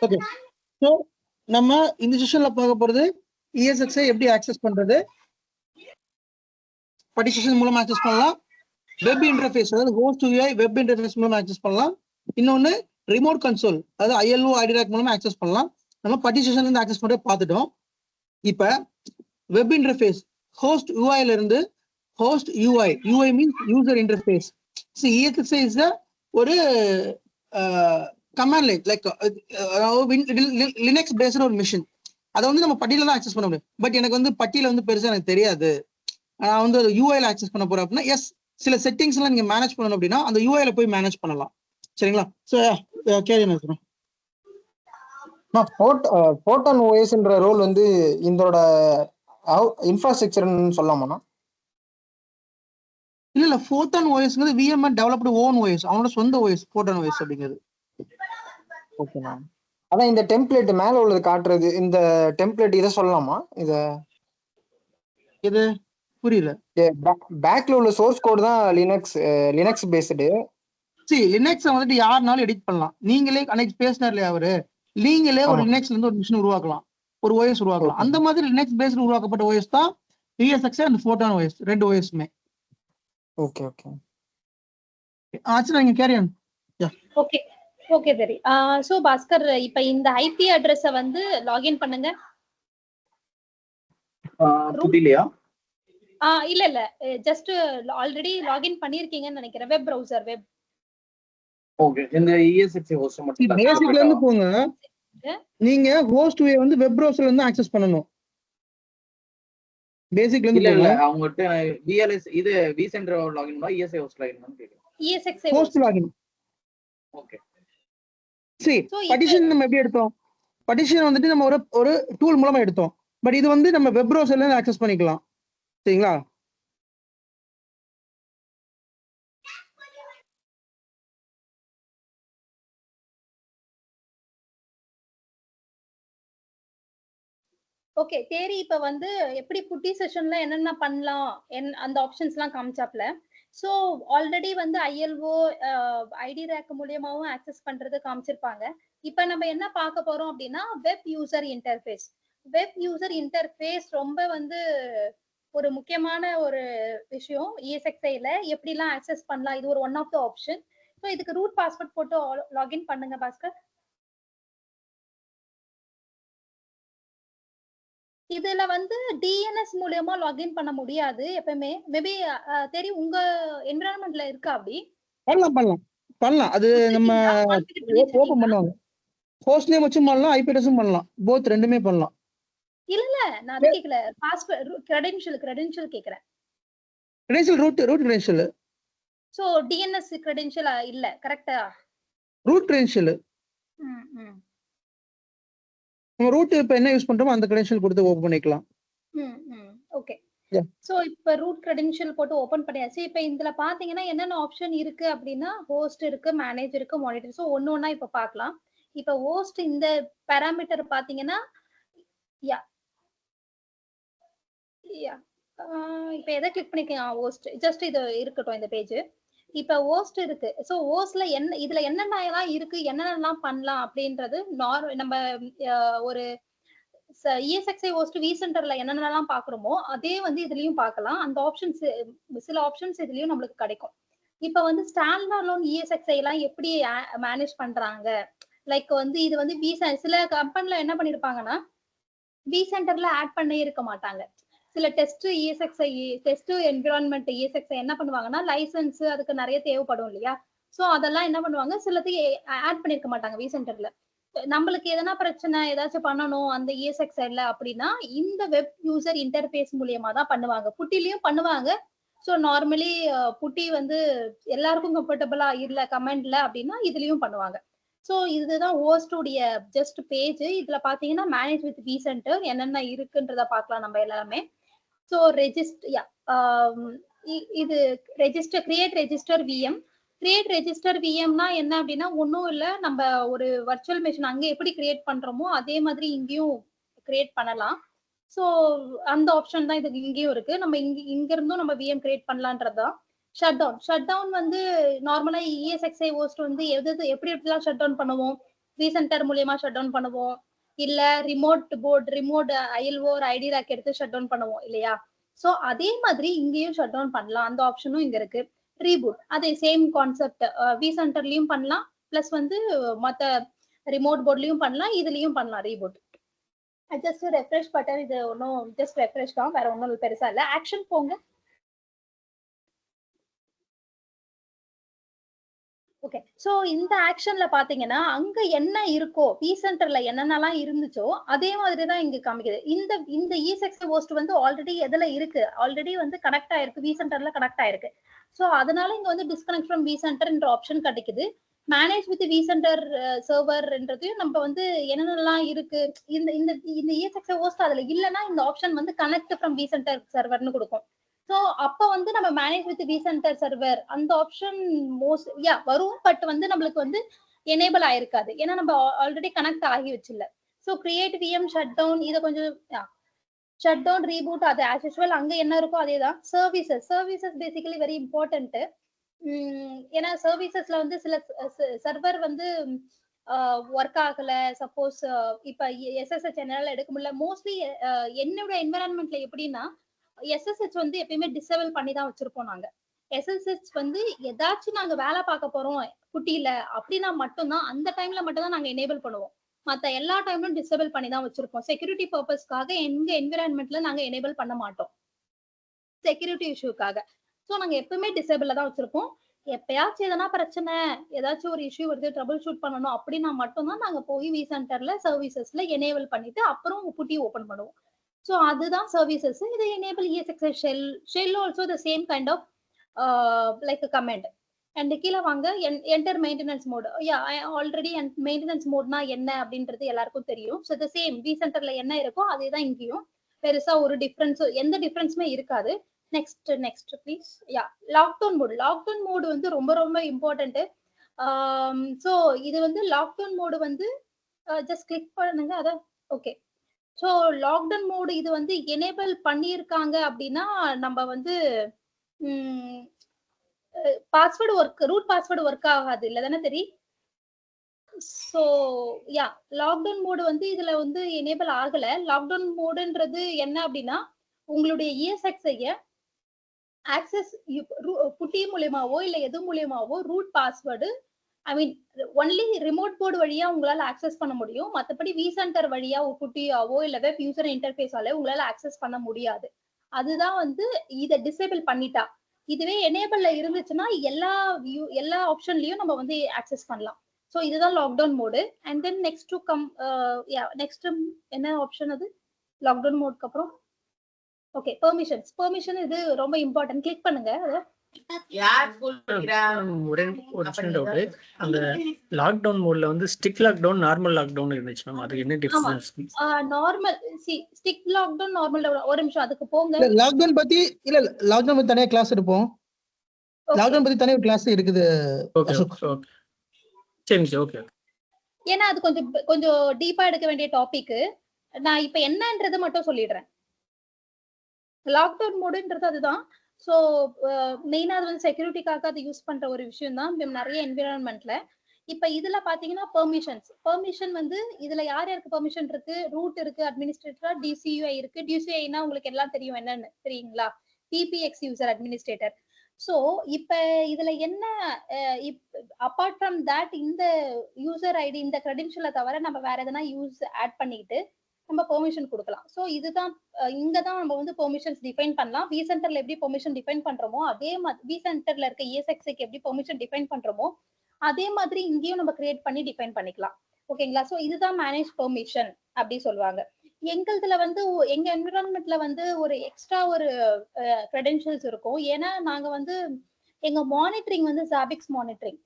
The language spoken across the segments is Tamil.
ஓகே, ஸோ நம்ம இந்த செஷன்ல பார்க்க போறது ESXi எப்படி ஆக்சஸ் பண்றது, பார்ட்டிஷன் மூலமா ஆக்சஸ் பண்ணலாம், வெப் இன்டர்ஃபேஸ் அதாவது ஹோஸ்ட் UI வெப் இன்டர்ஃபேஸ் மூலமா ஆக்சஸ் பண்ணலாம், இன்னொன்னு ரிமோட் கன்சோல் அதாவது ILO IDRAC மூலமா ஆக்சஸ் பண்ணலாம். நம்ம பார்ட்டிஷன்ல இருந்து ஆக்சஸ் பண்ணி பார்த்துட்டோம். இப்ப வெப் இன்டர்ஃபேஸ் ஹோஸ்ட் UI ல இருந்து host UI means user interface. ESXi is ஒரு command line like Linux based ஒரு மிஷின். அதை வந்து நம்ம பட்டியல தான் ஆக்சஸ் பண்ண முடியும். பட் எனக்கு வந்து பட்டியல வந்து பெருசா எனக்கு தெரியாது, நான் வந்து யூஐல ஆக்சஸ் பண்ண போறேன் அப்படின்னா எஸ் சில செட்டிங்ஸ் எல்லாம் நீங்க மேனேஜ் பண்ணணும் அப்படின்னா அந்த யூஐல போய் மேனேஜ் பண்ணலாம். சரிங்களா? ஸோ கேரியன் இருக்கிறோம். போட்டான் ஓஎஸ்ன்ற ரோல் வந்து இதோட இன்ஃப்ராஸ்ட்ரக்சர்னு சொல்லலாமா? இல்ல போட்டான் ஓஎஸ்ங்கிறது VMware டெவலப்டு ஓன் ஓஎஸ், அவனோட சொந்த ஓஎஸ் போட்டான் ஓஎஸ் அப்படிங்கிறது. ஓகேண்ணா, அதான் இந்த டெம்ப்ளேட் மேல உள்ளது காட்டுறது, இந்த டெம்ப்ளேட் இதை சொல்லலாமா? இது புரியல. பேக்ல உள்ள சோர்ஸ் கோட் தான் லினக்ஸ் பேஸ்டு. லினக்ஸ் வந்துட்டு யாருனாலும் எடிட் பண்ணலாம். நீங்களே அன்னைக்கு பேசினார் இல்லையா அவரு, நீங்களே ஒரு லினக்ஸ்ல இருந்து ஒரு மிஷின் உருவாக்கலாம், ஒரு ஓஎஸ் உருவாக்கலாம். அந்த மாதிரி லினக்ஸ் பேஸ்டு உருவாக்கப்பட்ட ஓஎஸ் தான் ESXi அண்ட் போட்டான் ஓஎஸ், ரெண்டு ஓஎஸ்மே. ஓகே ஓகே ஆச்சு, நீங்க கேரியன். ஓகே ஓகே சரி. சோ பாஸ்கர், இப்ப இந்த ஐபி அட்ரஸ வந்து லாகின் பண்ணுங்க. புரியலையா? இல்ல ஜஸ்ட் ஆல்ரெடி லாகின் பண்ணிருக்கீங்கன்னு நினைக்கிறேன். Web browser web. ஓகே, இந்த ESXi ஹோஸ்ட் மட்டும் பேசிக்ல இருந்து போங்க. நீங்க ஹோஸ்ட் வே வந்து வெப் பிரவுசர்ல இருந்து ஆக்சஸ் பண்ணனும். பேசிக்ல இருந்து இல்ல அவங்கட்ட VLS இது vCenter லாகின் பண்ணா ESXi ஹோஸ்ட் லாகின் பண்ணு கேக்குறேன். ESXi host login. ஓகே, சரி. பார்ட்டிஷன் நம்ம எப்படி எடுத்தோம்? பார்ட்டிஷன் வந்துட்டு நம்ம ஒரு டூல் மூலமா எடுத்தோம். பட் இது வந்து நம்ம வெப் பிரவுசர்ல இருந்து ஆக்சஸ் பண்ணிக்கலாம். சரிங்களா? ஓகே தேரி, இப்ப வந்து எப்படி புட்டி செஷன்ல என்னென்ன பண்ணலாம் அந்த ஆப்ஷன்ஸ் எல்லாம் காமிச்சாப்ல. சோ ஆல்ரெடி வந்து ILO IDRAC மூலமாவும் ஆக்சஸ் பண்றது காமிச்சிருப்பாங்க. இப்ப நம்ம என்ன பார்க்க போறோம் அப்படின்னா web user interface. Web user interface ரொம்ப வந்து ஒரு முக்கியமான ஒரு விஷயம். ESXiல எப்படிலாம் ஆக்சஸ் பண்ணலாம், இது ஒரு one of the option. So இதுக்கு ரூட் பாஸ்வேர்ட் போட்டு லாகின் பண்ணுங்க பாஸ்கர். இதுல வந்து DNS மூலமா லாகின் பண்ண முடியாது எப்பவுமே. மேபி தெரியும் உங்க என்விரான்மெண்ட்ல இருக்கா? அப்படி பண்ணலாம். அது நம்ம ஓபன் பண்ணுவாங்க. ஹோஸ்ட் நேம் வச்சும் பண்ணலாம், IP அட்ரஸும் பண்ணலாம். போத் ரெண்டுமே பண்ணலாம். இல்ல நான் அது கேக்கல. பாஸ்வேர்ட் கிரெடென்ஷியல் கேக்குறேன். Credential root credential. So DNS credential இல்ல, கரெக்ட்டா? Root credential. நம்ம ரூட் இப்ப என்ன யூஸ் பண்றோமோ அந்த கிரெடென்ஷியல் கொடுத்து ஓபன் பண்ணிக்கலாம். ஓகே. சோ இப்ப ரூட் கிரெடென்ஷியல் போட்டு ஓபன் பண்ணியாச்சு. இப்ப இதுல பாத்தீங்கன்னா என்னென்ன ஆப்ஷன் இருக்கு அப்படின்னா ஹோஸ்ட் இருக்கு, மேனேஜ் இருக்கு, மானிட்டர். சோ ஒண்ணா இப்ப பார்க்கலாம். இப்ப ஹோஸ்ட் இந்த பாராமீட்டர் பாத்தீங்கன்னா இப்ப எதை கிளிக் பண்ணிருக்கீங்க? ஹோஸ்ட் ஜஸ்ட் இது இருக்கட்டும் இந்த பேஜ். இப்ப ஹோஸ்ட் இருக்கு. சோ ஹோஸ்ட்ல இதுல என்னென்னலாம் இருக்கு, என்னென்னலாம் பண்ணலாம் அப்படின்றது நம்ம ஒரு ESXi ஹோஸ்ட் vCenterல என்னென்னலாம் பாக்குறோமோ அதே வந்து இதுலயும் பார்க்கலாம். அந்த ஆப்ஷன்ஸ் சில ஆப்ஷன்ஸ் இதுலயும் நம்மளுக்கு கிடைக்கும். இப்ப வந்து ஸ்டாண்ட் அலோன் ESXi எல்லாம் எப்படி மேனேஜ் பண்றாங்க, லைக் வந்து இது வந்து சில கம்பெனில என்ன பண்ணிருப்பாங்கன்னா vCenterல ஆட் பண்ணி இருக்க மாட்டாங்க. சில test ESXi test environment ESXi என்ன பண்ணுவாங்கன்னா லைசன்ஸ் அதுக்கு நிறைய தேவைப்படும் இல்லையா? சோ அதெல்லாம் என்ன பண்ணுவாங்க, சிலத்துக்கு ஆட் பண்ணிருக்க மாட்டாங்க vCenterல. நம்மளுக்கு எதனா பிரச்சனை ஏதாச்சும் பண்ணணும் அந்த ESXiல அப்படின்னா இந்த வெப் யூசர் இன்டர்ஃபேஸ் மூலியமா தான் பண்ணுவாங்க. புட்டிலையும் பண்ணுவாங்க. சோ நார்மலி புட்டி வந்து எல்லாருக்கும் கம்ஃபர்டபுளா இல்ல கமெண்ட்ல அப்படின்னா இதுலயும் பண்ணுவாங்க. சோ இதுதான் ஹோஸ்டுடைய ஜஸ்ட் பேஜ். இதுல பாத்தீங்கன்னா மேனேஜ் வித் vCenter என்னென்ன இருக்குன்றத பார்க்கலாம் நம்ம எல்லாமே. சோ இது register create register VM. Create register VMனா என்ன அப்படின்னா ஒன்றும் இல்லை, நம்ம ஒரு வர்ச்சுவல் மிஷின் அங்கே எப்படி கிரியேட் பண்றோமோ அதே மாதிரி இங்கேயும் கிரியேட் பண்ணலாம். ஸோ அந்த ஆப்ஷன் தான் இது இங்கேயும் இருக்கு. நம்ம இங்க இருந்தும் நம்ம VM கிரியேட் பண்ணலான்றதுதான். ஷட் டவுன் வந்து நார்மலா ESXi ஹோஸ்ட் வந்து எப்படிலாம் ஷட் டவுன் பண்ணுவோம், vCenter மூலியமா ஷட் டவுன் பண்ணுவோம், இல்ல ரிமோட் ILO ஒரு ஐடி ரேக் எடுத்து ஷட் டவுன் பண்ணுவோம் இல்லையா? சோ அதே மாதிரி இங்கேயும் ஷட் டவுன் பண்ணலாம், அந்த ஆப்ஷனும் இங்க இருக்கு. ரீபூட் அதே சேம் கான்செப்ட், vCenterலயும் பண்ணலாம், பிளஸ் வந்து மத்த ரிமோட் போர்ட்லயும் பண்ணலாம், இதுலயும் பண்ணலாம் ரீபூட். ஜஸ்ட் ரெஃப்ரெஷ் பட்டன், இது ஒன்றும் ஜஸ்ட் ரெஃப்ரெஷ் தான், வேற ஒன்றும் பெருசா இல்ல. ஆக்ஷன் போங்க. ஓகே, சோ இந்த ஆக்ஷன்ல பாத்தீங்கன்னா அங்க என்ன இருக்கோ, vCenterல என்னென்னலாம் இருந்துச்சோ அதே மாதிரி தான் இங்க காமிக்குது. இந்த ESXi host வந்து ஆல்ரெடி எதுல இருக்கு, ஆல்ரெடி வந்து கனெக்ட் ஆயிருக்கு, vCenterல கனெக்ட் ஆயிருக்கு. சோ அதனால இங்க வந்து டிஸ்கனெக்ட் ஃப்ரம் vCenter என்ற ஆப்ஷன் கிடைக்குது. மேனேஜ் வித் vCenter சர்வர்ன்றதையும் நம்ம வந்து என்னென்னலாம் இருக்கு, இந்த ESXi host அதுல இல்லைன்னா இந்த ஆப்ஷன் வந்து கனெக்ட் ஃப்ரம் vCenter சர்வர்னு கொடுக்கும். சோ அப்ப வந்து நம்ம மேனேஜ் வித் vCenter சர்வர் அந்த ஆப்ஷன் வரும், பட் வந்து நம்மளுக்கு வந்து எனேபிள் ஆயிருக்காது, ஏன்னா நம்ம ஆல்ரெடி கனெக்ட் ஆகி வச்சில்ல. So create VM shut down, இதை கொஞ்சம் ஷட் டவுன் ரீபூட், அது ஆஸ் யூசுவல் அங்க என்ன இருக்கோ அதேதான். Services basically very important. ஏன்னா சர்வீசஸ்ல வந்து சில சர்வர் வந்து ஒர்க் ஆகல, சப்போஸ் இப்ப SSH என்னால எடுக்க முடியல. மோஸ்ட்லி என்னோட என்விரான்மெண்ட்ல எப்படின்னா SSH வந்து எப்பயுமே டிசேபிள் பண்ணி தான் வச்சிருப்போம் நாங்க. SSH வந்து ஏதாச்சும் நாங்க வேலை பார்க்க போறோம் குட்டியில அப்படின்னா மட்டும்தான், அந்த டைம்ல மட்டும் தான் நாங்க எனேபிள் பண்ணுவோம். மத்த எல்லா டைமும் டிசேபிள் பண்ணி தான் வச்சிருப்போம். செக்யூரிட்டி பர்பஸ்க்காக எங்க என்விரான்மெண்ட்ல நாங்க எனேபிள் பண்ண மாட்டோம், செக்யூரிட்டி இஷ்யூக்காக. ஸோ நாங்க எப்பவுமே டிசேபிள்ல தான் வச்சிருப்போம். எப்பயாச்சும் எதனா பிரச்சனை, ஏதாச்சும் ஒரு இஷ்யூ வருது, ட்ரபிள் ஷூட் பண்ணணும் அப்படின்னா மட்டும்தான் நாங்க போய் vCenterல சர்வீசஸ்ல எனேபிள் பண்ணிட்டு அப்புறம் புட்டி ஓபன் பண்ணுவோம். So அதுதான் சர்வீசஸ். இது enable ESXi shell also the same kind of like a command. And கீழ வாங்க, enter maintenance mode. Already maintenance mode னா என்ன அப்படின்றது எல்லாருக்கும் தெரியும். So the same vCenterல என்ன இருக்கோ அதேதான் இங்கேயும். பெருசா ஒரு டிஃபரன்ஸ், எந்த டிஃபரன்ஸுமே இருக்காது. Next please. லாக்டவுன் மோடு வந்து ரொம்ப ரொம்ப இம்பார்ட்டன்ட். ஸோ இது வந்து லாக்டவுன் மோடு வந்து ஜஸ்ட் கிளிக் பண்ணுங்க, அதான் ஓகே. ஸோ லாக்டவுன் மோடு இது வந்து எனேபிள் பண்ணியிருக்காங்க அப்படின்னா நம்ம வந்து ரூட் பாஸ்வேர்டு ஒர்க் ஆகாது, இல்ல தானே தெரியும். ஸோ லாக்டவுன் மோடு வந்து இதுல வந்து எனேபிள் ஆகல. லாக்டவுன் மோடுன்றது என்ன அப்படின்னா, உங்களுடைய ESXi ஆக்சஸ் புட்டி மூலியமாவோ இல்ல எது மூலியமாவோ ரூட் பாஸ்வேர்டு, ஐ மீன் ஒன்லி ரிமோட் போர்டு வழியா உங்களால ஆக்சஸ் பண்ண முடியும். மத்தபடி vCenter வழியா புட்டியாவோ இல்ல வெப் யூசர் இன்டர்ஃபேஸால உங்களால ஆக்சஸ் பண்ண முடியாது. அதுதான் வந்து இதை டிசேபிள் பண்ணிட்டா. இதுவே எனேபிள்ல இருந்துச்சுன்னா எல்லா ஆப்ஷன்லயும் நம்ம வந்து ஆக்சஸ் பண்ணலாம். ஸோ இதுதான் lockdown mode. And then next to come next என்ன ஆப்ஷன், அது லாக்டவுன் மோட்க்கு அப்புறம் ஓகே பெர்மிஷன். இது ரொம்ப இம்பார்ட்டன்ட், கிளிக் பண்ணுங்க. ஒரு டவுட், அந்த லாக்டவுன் மோட்ல வந்து ஸ்டிக் லாக்டவுன் நார்மல் லாக்டவுன் இருந்துச்சு மேம், அது என்ன difference? Normal stick lockdown normal ஒரு நிமிஷம் அதுக்கு போங்க. லாக்டவுன் பத்தி லாக்டவுன் பத்தி தனியா கிளாஸ் எடுப்போம். லாக்டவுன் பத்தி தனியா கிளாஸ் இருக்குது. ஓகே சரி ஓகே. ஏன்னா அது கொஞ்சம் டீப்பா எடுக்க வேண்டிய டாபிக். நான் இப்ப என்னன்றது மட்டும் சொல்லிடுறேன். லாக்டவுன் மோடுன்றது அதுதான். ஸோ மெயினா அது வந்து செக்யூரிட்டிக்காக அது யூஸ் பண்ற ஒரு விஷயம் தான் நிறைய என்விரான்மெண்ட்ல. இப்ப இதுல பாத்தீங்கன்னா பெர்மிஷன் வந்து இதுல யாருக்கு பெர்மிஷன் இருக்கு, ரூட் இருக்கு, அட்மினிஸ்ட்ரேட்டர், DCUI இருக்கு. DCUIனா உங்களுக்கு எல்லாம் தெரியும் என்னன்னு தெரியுங்களா, PPX யூசர் அட்மினிஸ்ட்ரேட்டர். ஸோ இப்ப இதுல என்ன, அப்பார்ட் ஃப்ரம் தட் இந்த யூசர் ஐடி இந்த கிரெடென்ஷியலை தவிர நம்ம வேற எதனா ஆட் பண்ணிட்டு நம்ம பெர்மிஷன் கொடுக்கலாம். ஸோ இதுதான் இங்கதான் நம்ம வந்து பெர்மிஷன்ஸ் டிஃபைன் பண்ணலாம். vCenterல எப்படி பெர்மிஷன் டிஃபைன் பண்றோமோ அதே மாதிரி vCenterல இருக்க ESXiக்கு எப்படி பெர்மிஷன் டிஃபைன் பண்றோமோ அதே மாதிரி இங்கேயும் நம்ம கிரியேட் பண்ணி டிஃபைன் பண்ணிக்கலாம். ஓகேங்களா. ஸோ இதுதான் மேனேஜ் பெர்மிஷன் அப்படி சொல்லுவாங்க. எங்களுதுல வந்து எங்க என்விரான்மெண்ட்ல வந்து ஒரு எக்ஸ்ட்ரா ஒரு கிரெடென்ஷியல்ஸ் இருக்கும். ஏன்னா நாங்க வந்து எங்க மானிட்டரிங் வந்து ஜாபிக்ஸ் மானிட்டரிங்.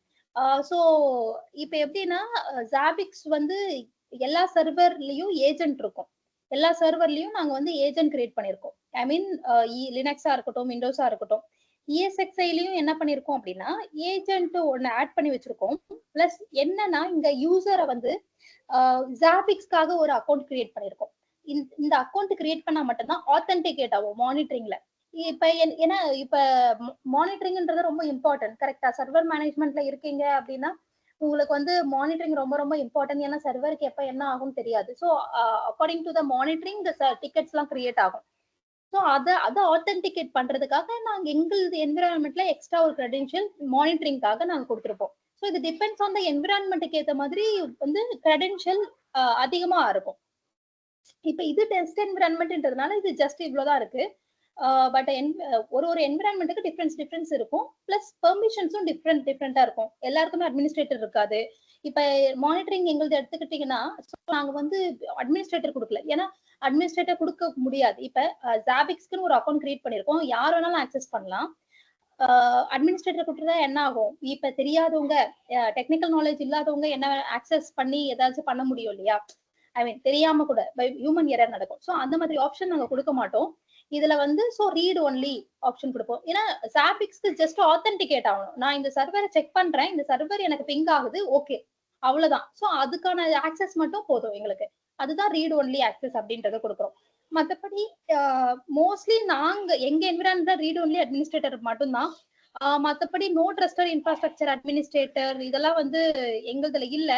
ஸோ இப்ப எப்படின்னா ஜாபிக்ஸ் வந்து எல்லா சர்வர்லயும் ஏஜென்ட் இருக்கும். எல்லா சர்வர்லயும் நாங்க வந்து ஏஜென்ட் கிரியேட் பண்ணிருக்கோம். ஐ மீன் லினக்ஸா இருக்கட்டும், விண்டோஸா இருக்கட்டும். ESXiலயும் என்ன பண்ணிருக்கோம் அப்படின்னா ஏஜென்ட் ஒன்னு ஆட் பண்ணி வச்சிருக்கோம். பிளஸ் என்னன்னா இங்க யூசரை வந்து ஜாபிக்ஸ்க்காக ஒரு அக்கௌண்ட் கிரியேட் பண்ணிருக்கோம். இந்த அக்கௌண்ட் கிரியேட் பண்ணா மட்டும்தான் ஆத்தென்டிகேட் ஆகும் மானிட்டரிங்ல. இப்ப ஏன்னா இப்ப மானிட்டரிங்ன்றது ரொம்ப இம்பார்ட்டன்ட். கரெக்டா, சர்வர் மேனேஜ்மெண்ட்ல இருக்கீங்க அப்படின்னா உங்களுக்கு வந்து மானிட்டரிங் ரொம்ப ரொம்ப இம்பார்ட்டன்ட். ஏன்னா சர்வருக்கு எப்ப என்ன ஆகும்னு தெரியாது. So according to the monitoring இந்த டிக்கெட்ஸ் எல்லாம் கிரியேட் ஆகும். ஸோ அதை ஆத்தென்டிகேட் பண்றதுக்காக நாங்க எங்களது என்விரான்மெண்ட்ல எக்ஸ்ட்ரா ஒரு கிரெடென்ஷியல் மானிட்டரிங்காக நாங்க கொடுத்துருப்போம். ஸோ இது டிபெண்ட்ஸ் ஆன் த என்விரான்மெண்ட்டுக்கு ஏற்ற மாதிரி வந்து கிரெடென்ஷியல் அதிகமா இருக்கும். இப்ப இது டெஸ்ட் என்விரான்மெண்ட்ன்றதுனால இது ஜஸ்ட் இவ்வளவுதான் இருக்கு. பட் ஒரு என்விரான்மெண்ட்டுக்கு டிஃபரன்ஸ் இருக்கும். பிளஸ் பெர்மிஷன்ஸும் டிஃப்ரெண்டா இருக்கும். எல்லாருக்குமே அட்மினிஸ்ட்ரேட்டர் இருக்காது. இப்ப மானிட்டரிங் எங்களுக்கு எடுத்துக்கிட்டீங்கன்னா நாங்க வந்து அட்மினிஸ்ட்ரேட்டர் கொடுக்கல. ஏன்னா அட்மினிஸ்ட்ரேட்டர் கொடுக்க முடியாது. இப்ப ஜாபிக்ஸ்க்குன்னு ஒரு அக்கௌண்ட் கிரியேட் பண்ணிருக்கோம். யார் வேணாலும் ஆக்சஸ் பண்ணலாம். அட்மினிஸ்ட்ரேட்டர் கொடுத்தா என்ன ஆகும்? இப்ப தெரியாதவங்க, டெக்னிக்கல் நாலேஜ் இல்லாதவங்க என்ன ஆக்சஸ் பண்ணி ஏதாச்சும் பண்ண முடியும் இல்லையா? ஐ மீன் தெரியாம கூட பை ஹியூமன் எரர் நடக்கும். ஸோ அந்த மாதிரி ஆப்ஷன் நாங்க கொடுக்க மாட்டோம். இதுல வந்து ஸோ ரீட் ஒன்லி ஆப்ஷன் கொடுப்போம். ஏன்னா ஜாபிக்ஸ்க்கு ஜஸ்ட் ஆத்தென்டிகேட் ஆகணும். நான் இந்த சர்வரை செக் பண்றேன், இந்த சர்வர் எனக்கு பிங் ஆகுது, ஓகே, அவ்வளவுதான். ஸோ அதுக்கான ஆக்சஸ் மட்டும் போதும் எங்களுக்கு. அதுதான் ரீட் ஒன்லி ஆக்சஸ் அப்படின்றத கொடுக்குறோம். மற்றபடி மோஸ்ட்லி நாங்க எங்க என்விரான்மெண்ட்ல ரீட் ஒன்லி அட்மினிஸ்ட்ரேட்டர் மட்டும்தான். மற்றபடி நோ ட்ரஸ்டட் இன்ஃப்ராஸ்ட்ரக்சர் அட்மினிஸ்ட்ரேட்டர் இதெல்லாம் வந்து எங்களுதுல இல்ல.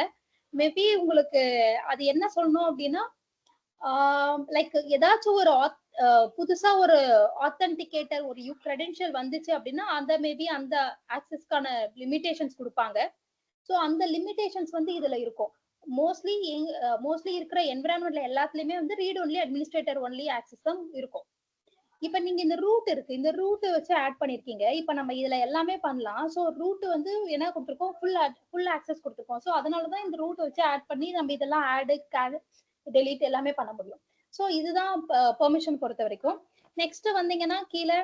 மேபி உங்களுக்கு அது என்ன சொல்லணும் அப்படின்னா லைக் ஏதாச்சும் ஒரு புதுசா ஒரு ஆத்தென்டிகேட்டர் ஒரு கிரெடென்ஷியல் வந்துச்சு அப்படின்னா அந்த மேபி அந்த ஆக்சஸ்க்கான லிமிடேஷன்ஸ் கொடுப்பாங்க. ஸோ அந்த லிமிடேஷன்ஸ் வந்து இதுல இருக்கும். மோஸ்ட்லி இருக்கிற என்விரான்மெண்ட்ல எல்லாத்துலயுமே வந்து read only administrator only access தான் இருக்கும். இப்ப நீங்க இந்த ரூட் இருக்கு, இந்த ரூட் வச்சு ஆட் பண்ணிருக்கீங்க. இப்ப நம்ம இதுல எல்லாமே பண்ணலாம். சோ ரூட் வந்து என்ன கொடுத்துருக்கோம்? ஃபுல் ஆக்சஸ் கொடுத்துருக்கோம். சோ அதனாலதான் இந்த ரூட் வச்சு ஆட் பண்ணி நம்ம இதெல்லாம் ஆட் டெலீட் எல்லாமே பண்ண முடியும். சோ இதுதான் பெர்மிஷன் பொறுத்த வரைக்கும். நெக்ஸ்ட் வந்தீங்கன்னா கீழே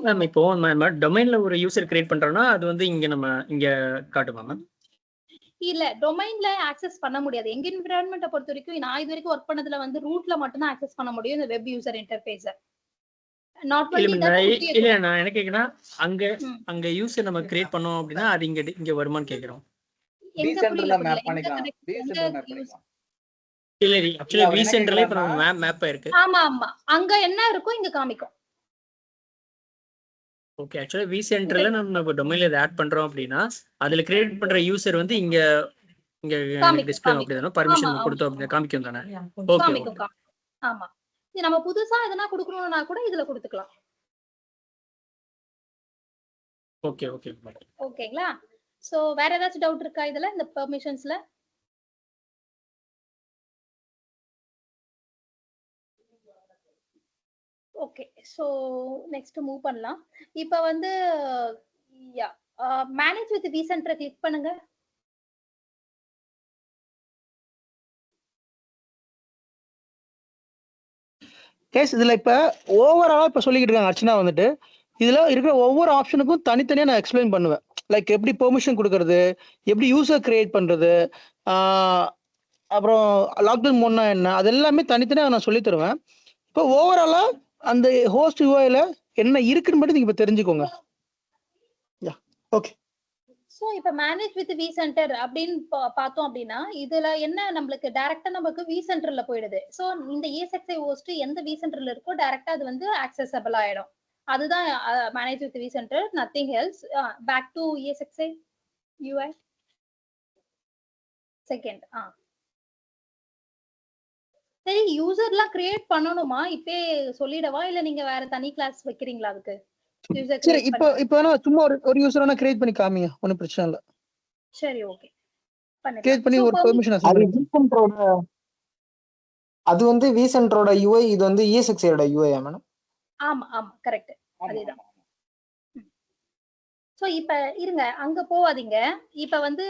மேம் இப்போ நம்ம டொமைன்ல ஒரு யூசர் கிரியேட் பண்றோம்னா அது வந்து இங்க காட்டுமா மேம்? இல்ல, டொமைன்ல ஆக்சஸ் பண்ண முடியாது. எங்க என்விரான்மெண்ட்டை பொறுத்த வரைக்கும் நான் இது வரைக்கும் ஒர்க் பண்ணதுல வந்து ரூட்ல மட்டும் தான் ஆக்சஸ் பண்ண முடியும் இந்த web user interface. Not only that. இல்ல நான் என்ன கேக்குறேன்னா அங்க யூசர் நம்ம கிரியேட் பண்ணோம் அப்படின்னா அது இங்க வருமான்னு கேக்குறோம். எங்க சென்டர்ல மேப் பண்ணிக்கலாம். சென்டர்ல மேப் பண்ணிக்கலாம். இல்ல ஆக்சுவலி வி சென்டர்ல இப்ப நம்ம மேப் இருக்கு. ஆமா அங்க என்ன இருக்கும் இங்க காமிக்கும். ஓகே, ஆக்சுவலி வி சென்டர்ல நம்ம டொமைன்ல இத ஆட் பண்றோம் அப்படினா அதுல கிரியேட் பண்ற யூசர் வந்து இங்க டிஸ்ப்ளே அப்படிதானே பர்மிஷன் கொடுத்தோம் அப்படி காமிக்கும் தானே? Okay okay. ஆமா, இது நம்ம புதுசா எதனா கொடுக்கணும்னா கூட இதுல கொடுத்துக்கலாம். ஓகே ஓகே ஓகேங்களா? சோ வேற ஏதாச்சும் டவுட் இருக்கா இதுல இந்த பெர்மிஷன்ஸ்ல? ஓகே, சோ நெக்ஸ்ட் மூவ் பண்ணலாம். இப்போ வந்து மேனேஜ் வித் வி சென்டரை கிளிக் பண்ணுங்க. கேஸ் இதுல இப்ப ஓவராலா இப்ப சொல்லிக்கிட்டு இருக்காங்க அர்ச்சனா வந்துட்டு இதுல இருக்கிற ஒவ்வொரு ஆப்ஷனுக்கும் தனித்தனியா நான் எக்ஸ்பிளைன் பண்ணுவேன். லைக் எப்படி பெர்மிஷன் கொடுக்கறது, எப்படி யூசர் கிரியேட் பண்றது, அப்புறம் லாக்டவுன் மோட்னா என்ன, அது எல்லாமே தனித்தனியா நான் சொல்லி தருவேன். இப்போ ஓவராலா அந்த ஹோஸ்ட் யூஐல என்ன இருக்குன்னு மட்டும் நீங்க இப்ப தெரிஞ்சுக்கோங்க. ஓகே. சோ இப்ப மேனேஜ் வித் வி சென்டர் அப்படின்னு பார்த்தோம் அப்படின்னா இதுல என்ன நம்மளுக்கு டைரக்டா நமக்கு வி சென்டர்ல போயிடுது. சோ இந்த ESXi ஹோஸ்ட் எந்த வி சென்டர்ல இருக்கோ டைரக்டா அது வந்து ஆக்சஸபிள் ஆயிடும். அதுதான் manage with vCenter, nothing else. Back to ESXi UI second. சரி, யூசர்லாம் கிரியேட் பண்ணணுமா? இப்பே சொல்லிடவா இல்ல நீங்க வேற தனி கிளாஸ் வைக்கிறீங்களா அதுக்கு? யூசர் சரி, கிரியேட் இப்போ சும்மா ஒரு யூசர் வேணா கிரியேட் பண்ணி காமிங்க, ஒன்னும் பிரச்சனை இல்ல. சரி, ஓகே, கிரியேட் பண்ணி ஒரு பெர்மிஷன் அது வி சென்டரோட, அது வந்து வி சென்டரோட UI, இது வந்து ESXi ஓட UI ஆ மேடம்? ஆமா ஆமா கரெக்ட், அதேதான். சோ இப்ப இருங்க, அங்க போவாதீங்க. இப்ப வந்து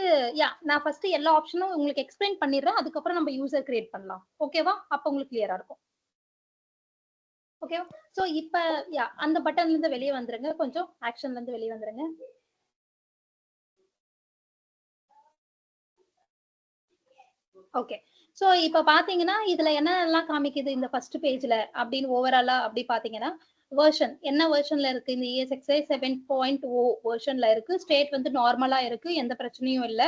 நான் ஃபர்ஸ்ட் எல்லா ஆப்ஷனும் உங்களுக்கு எக்ஸ்பிளைன் பண்ணிடுறேன். அதுக்கப்புறம் நம்ம யூசர் கிரியேட் பண்ணலாம். ஓகேவா? அப்ப உங்களுக்கு கிளியரா இருக்கும். ஓகேவா? சோ இப்ப அந்த பட்டன்ல இருந்து வெளியே வந்துருங்க, கொஞ்சம் ஆக்ஷன்ல இருந்து வெளியே வந்துருங்க. ஓகே, சோ இப்ப பாத்தீங்கன்னா இதுல என்னெல்லாம் காமிக்குது இந்த ஃபர்ஸ்ட் பேஜ்ல அப்படின்னு ஓவராலா அப்படி பாத்தீங்கன்னா வெர்ஷன் என்ன வெர்ஷன்ல இருக்கு? இந்த ESXi 7.0 வெர்ஷன்ல இருக்கு. ஸ்டேட் வந்து நார்மலா இருக்கு, எந்த பிரச்சனையும் இல்ல.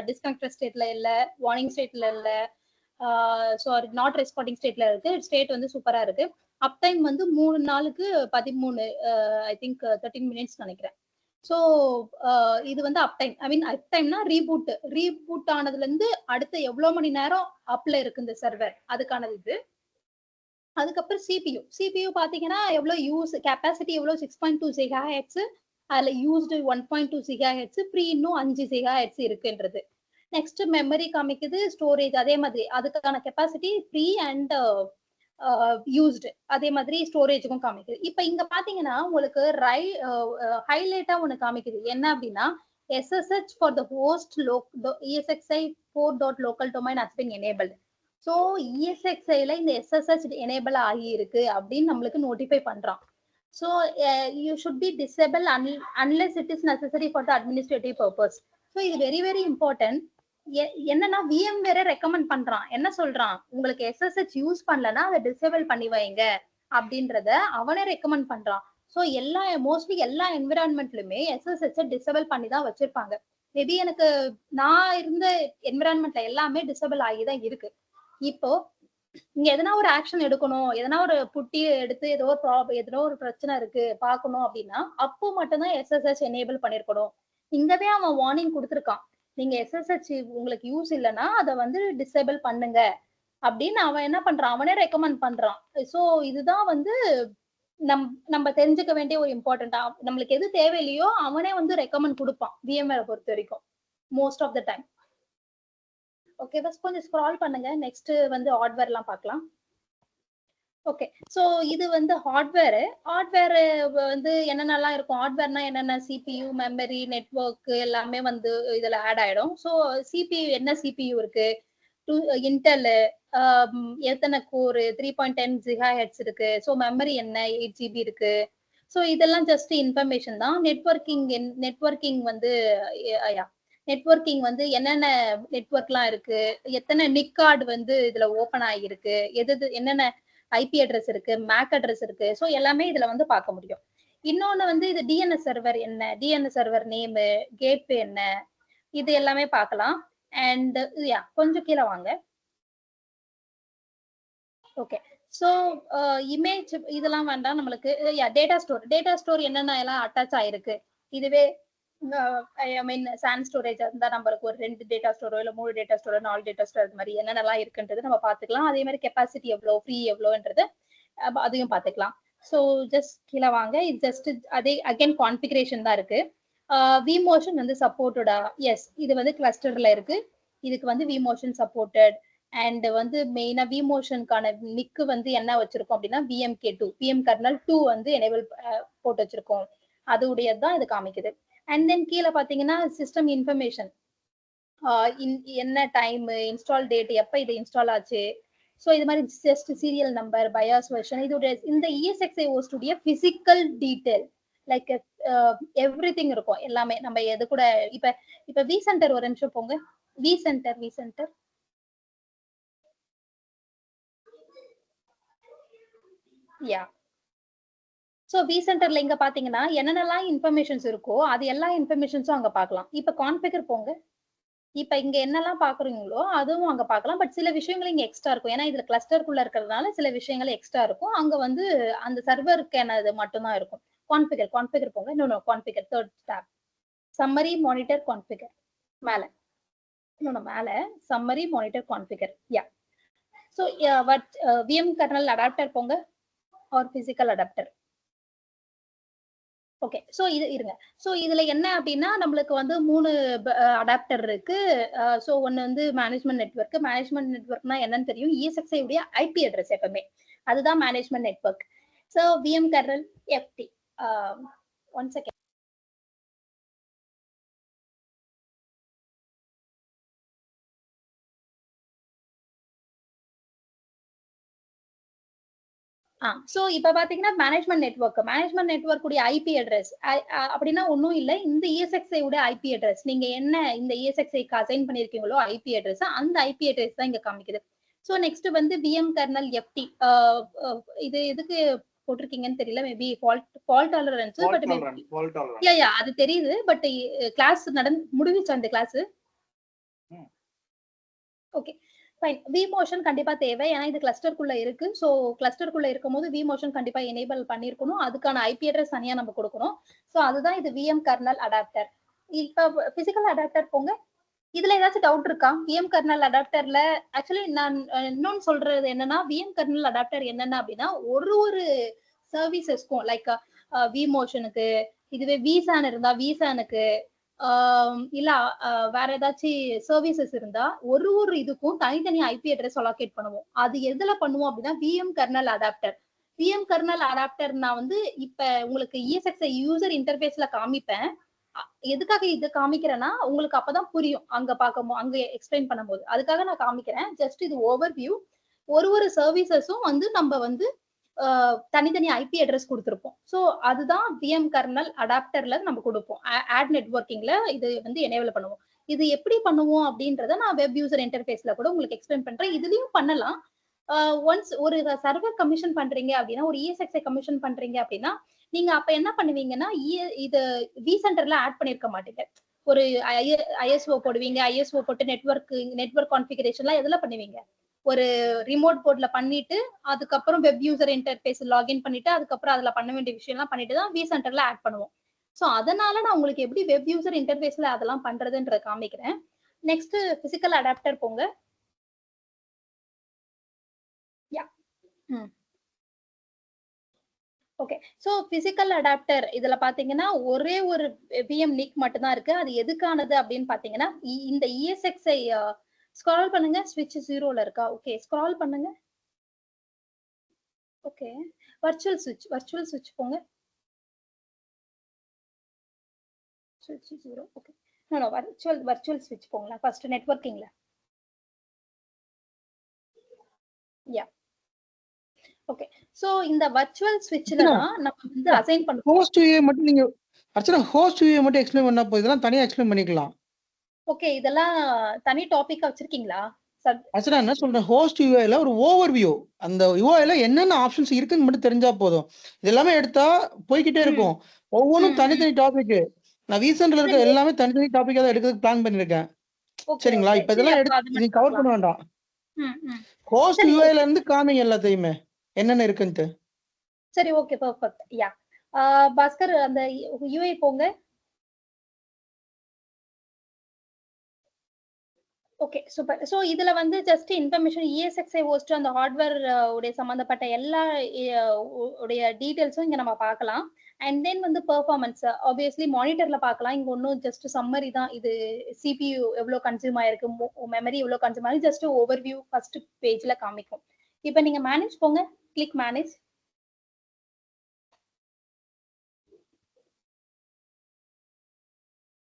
டிஸ்கனெக்டட் ஸ்டேட்ல இல்ல, வார்னிங் ஸ்டேட்ல இல்ல, சாரி நாட் ரெஸ்பாண்டிங் ஸ்டேட்ல இருக்கு. ஸ்டேட் வந்து சூப்பரா இருக்கு. அப் டைம் வந்து 3 நாளுக்கு 13 ஐ திங்க் 13 மினிட்ஸ் நினைக்கிறேன். ஸோ இது வந்து அப் டைம், ஐ மீன் அப் டைம்னா ரீபூட் ஆனதுல இருந்து அடுத்த எவ்வளவு மணி நேரம் அப்ல இருக்கு இந்த சர்வர், அதுக்கானது இது. அதுக்கப்புறம் சிபியூ பாத்தீங்கன்னா எவ்வளவு யூஸ், கெப்பாசிட்டி எவ்வளவு 6.2 GHz, அதுல யூஸ்டு 1.2 GHz, ப்ரீ இன்னும் 5 GHz இருக்குன்றது. நெக்ஸ்ட் மெமரி காமிக்குது, ஸ்டோரேஜ் அதே மாதிரி அதுக்கான கெப்பாசிட்டி ப்ரீ அண்ட் யூஸ்டு, அதே மாதிரி ஸ்டோரேஜுக்கும் காமிக்குது. இப்ப இங்க பாத்தீங்கன்னா உங்களுக்கு ஹைலைட்டா ஒண்ணு காமிக்குது, என்ன அப்படின்னா SSH for the host ESXi 4.local domain has been enabled. So ESXiல இந்த SSH எனேபிள் ஆகியிருக்கு அப்படின்னு நம்மளுக்கு நோட்டிஃபை பண்றான். So you should be disable unless it is necessary for the administrative purpose. So இது வெரி வெரி இம்பார்ட்டன்ட். என்னன்னா VMware ரெக்கமெண்ட் பண்றான், என்ன சொல்றான், உங்களுக்கு SSH யூஸ் பண்ணலன்னா அதை டிசேபிள் பண்ணி வைங்க அப்படின்றத அவனே ரெக்கமெண்ட் பண்றான். ஸோ மோஸ்ட்லி எல்லா என்விரான்மெண்ட்லுமே SSH டிசேபிள் பண்ணி தான் வச்சிருப்பாங்க. மேபி எனக்கு நான் இருந்த என்விரான்மெண்ட்ல எல்லாமே டிசேபிள் ஆகி தான் இருக்கு. இப்போ இங்க எதனா ஒரு ஆக்ஷன் எடுக்கணும், எதனா ஒரு புட்டியை எடுத்து ஏதோ ஒரு பிரச்சனை இருக்கு பாக்கணும் அப்படின்னா அப்போ மட்டும்தான் SSH எனேபிள் பண்ணிருக்கணும். இங்கவே அவன் வார்னிங் கொடுத்துருக்கான், நீங்க SSH உங்களுக்கு யூஸ் இல்லைன்னா அதை வந்து டிசேபிள் பண்ணுங்க அப்படின்னு அவன் என்ன பண்றான், அவனே ரெக்கமெண்ட் பண்றான். சோ இதுதான் வந்து நம்ம தெரிஞ்சுக்க வேண்டிய ஒரு இம்பார்ட்டன்டா, நம்மளுக்கு எது தேவையில்லையோ அவனே வந்து ரெக்கமெண்ட் கொடுப்பான் VMware பொறுத்த வரைக்கும் most of the time. Okay, பஸ் கொஞ்சம் ஸ்க்ரால் பண்ணுங்க. நெக்ஸ்ட் வந்து ஹார்ட்வேர் எல்லாம் பார்க்கலாம். ஓகே, சோ இது வந்து ஹார்ட்வேர் வந்து என்னென்னலாம் இருக்கும், ஹார்ட்வேர்னா என்னென்ன CPU, மெமரி, நெட்வொர்க் எல்லாமே வந்து இதுல ஆட் ஆயிடும். ஸோ CPU என்ன CPU இருக்கு, இன்டெல் எத்தனை கோர், 3.10 GHz இருக்கு. ஸோ மெமரி என்ன 8 GB இருக்கு. ஸோ இதெல்லாம் ஜஸ்ட் இன்ஃபர்மேஷன் தான். நெட்வொர்க்கிங் வந்து என்னென்ன நெட்வொர்க்லாம் இருக்கு, எத்தனை நிக் கார்டு வந்து இதுல ஓபன் ஆகிருக்கு, என்னென்ன IP அட்ரஸ் இருக்கு, மேக் அட்ரஸ் இருக்கு. ஸோ எல்லாமே இதுல வந்து பார்க்க முடியும். இன்னொன்னு வந்து இது DNS சர்வர் என்ன, DNS சர்வர் நேமு, கேட்வே என்ன, இது எல்லாமே பார்க்கலாம். அண்ட் கொஞ்சம் கீழே வாங்க. ஓகே, ஸோ இமேஜ் இதெல்லாம் வேண்டாம் நம்மளுக்கு. டேட்டா ஸ்டோர் என்னென்ன எல்லாம் அட்டாச் ஆயிருக்கு. இதுவே ஐ மீன் சாண்ட் ஸ்டோரேஜ் இருந்தா நம்மளுக்கு ஒரு 2 டேட்டா ஸ்டோரோ இல்ல 3 டேட்டா ஸ்டோரோ 4 டேட்டா ஸ்டோர் அது மாதிரி என்னென்னலாம் இருக்குன்றது நம்ம பாத்துக்கலாம். அதே மாதிரி கெப்பாசிட்டி எவ்வளோ, ஃப்ரீ எவ்வளோன்றது அதையும் பாத்துக்கலாம். ஸோ ஜஸ்ட் கீழே வாங்க. இது ஜஸ்ட் அதே அகைன் கான்ஃபிகரேஷன் தான் இருக்கு. vMotion வந்து சப்போர்ட்டடா, எஸ் இது வந்து கிளஸ்டர்ல இருக்கு, இதுக்கு வந்து vMotion சப்போர்ட்டட். அண்ட் வந்து மெயினா vMotionக்கான நிக்கு வந்து என்ன வச்சிருக்கோம் அப்படின்னா VMK2 VM kernel 2 வந்து எனேபிள் போட்டு வச்சிருக்கோம், அதுடையதான் இது காமிக்குது. அண்ட் தென் கீழே பாத்தீங்கன்னா சிஸ்டம் இன்ஃபர்மேஷன், என்ன டைம், இன்ஸ்டால் டேட், எப்ப இது இன்ஸ்டால் ஆச்சு. ஸோ இது மாதிரி just serial number, BIOS version, இதோட இந்த ESXi host உடைய பிசிக்கல் டீடைல் லைக் எவ்ரிதிங் இருக்கும் எல்லாமே. நம்ம எது கூட இப்ப vCenter ஒரு நிமிஷம் போங்க. vCenter யா. ஸோ vCenterல இங்க பாத்தீங்கன்னா என்னென்னலாம் இன்ஃபர்மேஷன்ஸ் இருக்கோ அது எல்லா இன்ஃபர்மேஷன்ஸும் அங்க பார்க்கலாம். இப்ப கான்ஃபிகர் போங்க. இப்ப இங்க என்னெல்லாம் பாக்குறீங்களோ அதுவும் அங்க பார்க்கலாம். பட் சில விஷயங்கள் இங்க எக்ஸ்ட்ரா இருக்கும், ஏன்னா இதுல கிளஸ்டருக்குள்ள இருக்கிறதுனால சில விஷயங்கள் எக்ஸ்ட்ரா இருக்கும். அங்க வந்து அந்த சர்வருக்கானது மட்டும்தான் இருக்கும். கான்ஃபிகர் போங்க. இன்னொன்னு configure, third tab, summary monitor configure, மேல summary monitor configure. Yeah. So VM kernel adapter போங்க, or physical adapter. Okay, so இது இருங்க. ஸோ இதுல என்ன அப்படின்னா நம்மளுக்கு வந்து 3 அடாப்டர் இருக்கு. ஸோ ஒன்னு வந்து மேனேஜ்மெண்ட் நெட்வொர்க்னா என்னன்னு தெரியும், ESXi உடைய IP அட்ரஸ் எப்பவுமே அதுதான் management network. So VM kernel FT. One second. So இப்ப பாத்தீங்கன்னா மேனேஜ்மெண்ட் நெட்வொர்க் உடைய IP அட்ரஸ் அப்படின்னா ஒன்னும் இல்ல, இந்த ESXi உடைய IP அட்ரஸ் நீங்க என்ன இந்த ESXi அசைன் பண்ணிருக்கீங்களோ IP அட்ரஸ், அந்த IP அட்ரஸ் தான் இங்க காமிக்குது. சோ நெக்ஸ்ட் வந்து VM kernel FT. இது எதுக்கு போட்டிருக்கீங்கன்னு தெரியல, maybe fault tolerance, but yeah அது தெரியுது. பட் கிளாஸ் முடிஞ்சிச்சு அந்த கிளாஸ். Okay, fine. விமோஷன் கண்டிப்பா தேவை. ஏன்னா இது கிளஸ்டருக்குள்ள இருக்கு. ஸோ கிளஸ்டருக்குள்ள இருக்கும்போது விமோஷன் கண்டிப்பா எனேபிள் பண்ணியிருக்கணும். அதுக்கான ஐபி அட்ரஸ் தனியா நம்ம கொடுக்கணும். ஸோ அதுதான் இது விஎம் கர்னல் அடாப்டர். இப்ப பிசிக்கல் அடாப்டர் போங்க. இதுல ஏதாச்சும் டவுட் இருக்கா? விஎம் கர்னல் அடாப்டர்ல ஆக்சுவலி நான் இன்னொன்னு சொல்றது என்னன்னா, விஎம் கர்னல் அடாப்டர் என்னென்ன அப்படின்னா ஒரு சர்வீசஸ்க்கும் லைக் விமோஷனுக்கு, இதுவே விசான் இருந்தா விசானுக்கு, இல்ல வேற ஏதாச்சும் சர்வீசஸ் இருந்தா ஒரு இதுக்கும் தனித்தனி ஐபி அட்ரஸ் அலோகேட் பண்ணுவோம். அது எதுல பண்ணுவோம் அப்படின்னா VM kernel adapter. VM kernel adapter நான் வந்து இப்ப உங்களுக்கு இஎஸ்எக்ஸ் யூசர் இன்டர்ஃபேஸ்ல காமிப்பேன். எதுக்காக இது காமிக்கிறேன்னா உங்களுக்கு அப்பதான் புரியும் அங்க பார்க்கும்போது, அங்க எக்ஸ்பிளைன் பண்ணும்போது. அதுக்காக நான் காமிக்கிறேன். ஜஸ்ட் இது ஓவர் வியூ. ஒரு சர்வீசஸும் வந்து நம்ம வந்து தனித்தனி ஐபி அட்ரஸ் கொடுத்துருப்போம். ஸோ அதுதான் விஎம் கர்னல் அடாப்டர்ல நம்ம கொடுப்போம். ஆட் நெட்வொர்க்கிங்ல இது வந்து எனேபிள் பண்ணுவோம். இது எப்படி பண்ணுவோம் அப்படின்றத நான் வெப் யூசர் இன்டர்ஃபேஸ்ல கூட உங்களுக்கு எக்ஸ்பிளைன் பண்றேன். இதுலயும் பண்ணலாம். ஒன்ஸ் ஒரு சர்வர் கமிஷன் பண்றீங்க அப்படின்னா, ஒரு இஎஸ்எக்ஸ்ஐ கமிஷன் பண்றீங்க அப்படின்னா, நீங்க அப்ப என்ன பண்ணுவீங்கன்னா, இது விசென்டர்ல ஆட் பண்ணிருக்க மாட்டீங்க. ஒரு ஐஎஸ்ஓ போடுவீங்க. ஐஎஸ்ஓ போட்டு நெட்வொர்க் கான்ஃபிகரேஷன்லாம் எதுல பண்ணுவீங்க? ஒரு ரிமோட் போர்ட்ல பண்ணிட்டு அதுக்கப்புறம் வெப் யூசர் இன்டர்ஃபேஸ் லாகின் பண்ணிட்டு அதுக்கப்புறம் அதுல பண்ண வேண்டிய விஷயம் எல்லாம் பண்ணிட்டு தான் விசென்டர்ல ஆட் பண்ணுவோம். சோ அதனால நான் உங்களுக்கு எப்படி வெப் யூசர் இன்டர்ஃபேஸ்ல அதெல்லாம் பண்றதுன்றத காமிக்கிறேன். நெக்ஸ்ட் பிசிக்கல் அடாப்டர் போங்க. யா ஓகே. சோ பிசிக்கல் அடாப்டர் இதுல பாத்தீங்கன்னா ஒரே ஒரு விஎம் நிக் மட்டும் தான் இருக்கு. அது எதுக்கானது அப்படின்னு பாத்தீங்கன்னா, இந்த இஎஸ்எக்ஸ்ஐ ஸ்க்ரால் பண்ணுங்க. ஸ்விட்ச் 0ல இருக்கா? ஓகே, ஸ்க்ரால் பண்ணுங்க. ஓகே, வர்ச்சுவல் ஸ்விட்ச் போங்க. ஸ்விட்ச் 0. ஓகே, நோ வர்ச்சுவல் ஸ்விட்ச் போங்களா ஃபர்ஸ்ட் நெட்வொர்க்கிங்ல. Yeah okay. சோ இந்த வர்ச்சுவல் ஸ்விட்ச்ல தான் நம்ம வந்து அசைன் பண்ணுவோம். ஹோஸ்ட் யூஏ மட்டும் நீங்க அர்ச்சனா ஹோஸ்ட் யூஏ மட்டும் எக்ஸ்பிளைன் பண்ணா போதும். இதெல்லாம் தனியா எக்ஸ்பிளைன் பண்ணிக்கலாம். ஓகே, இதெல்லாம் தனி டாபிக்கா வச்சிருக்கீங்களா? அர்ச்சனா என்ன சொல்றேன், ஹோஸ்ட் யூஐல ஒரு ஓவர் வியூ, அந்த யூஐல என்னென்ன ஆப்ஷன்ஸ் இருக்குன்னு மட்டும் தெரிஞ்சா போதும். இது எல்லாமே எடுத்தா போய்கிட்டே இருக்கும். ஒவ்வொன்றும் தனித்தனி டாபிக். நான் விசென்டர்ல இருக்க எல்லாமே தனித்தனி டாபிக்கா தான் எடுக்கிறதுக்கு பிளான் பண்ணிருக்கேன். சரிங்களா? இப்ப இதெல்லாம் எடுத்து நீங்க கவர் பண்ண வேண்டாம். ஹோஸ்ட் யூஐல இருந்து காமிங்க எல்லாத்தையுமே என்னென்ன இருக்குன்னு. சரி, ஓகே, பெர்ஃபெக்ட். யா பாஸ்கர் அந்த யூஐ போங்க. Okay, super. சோ இதுல வந்து ஜஸ்ட் இன்ஃபர்மேஷன் இஎஸ்எக்ஸ்ஐ ஹோஸ்ட் அந்த ஹார்ட்வேர் உடைய சம்பந்தப்பட்ட எல்லா உடைய டீடைல்ஸும் இங்க நம்ம பார்க்கலாம். அண்ட் தென் வந்து பெர்ஃபார்மன்ஸ் ஆப்வியஸ்லி மானிட்டர்ல பார்க்கலாம். இங்க ஒன்னும் ஜஸ்ட் சம்மரி தான். இது சிபியூ எவ்வளவு கன்சியூம் ஆயிருக்கு, மெமரி எவ்வளவு கன்சியூம் ஆயிருக்கு, ஜஸ்ட் ஓவர்வியூ ஃபர்ஸ்ட் பேஜ்ல காமிக்கும். இப்போ நீங்க மேனேஜ் போங்க. Click manage.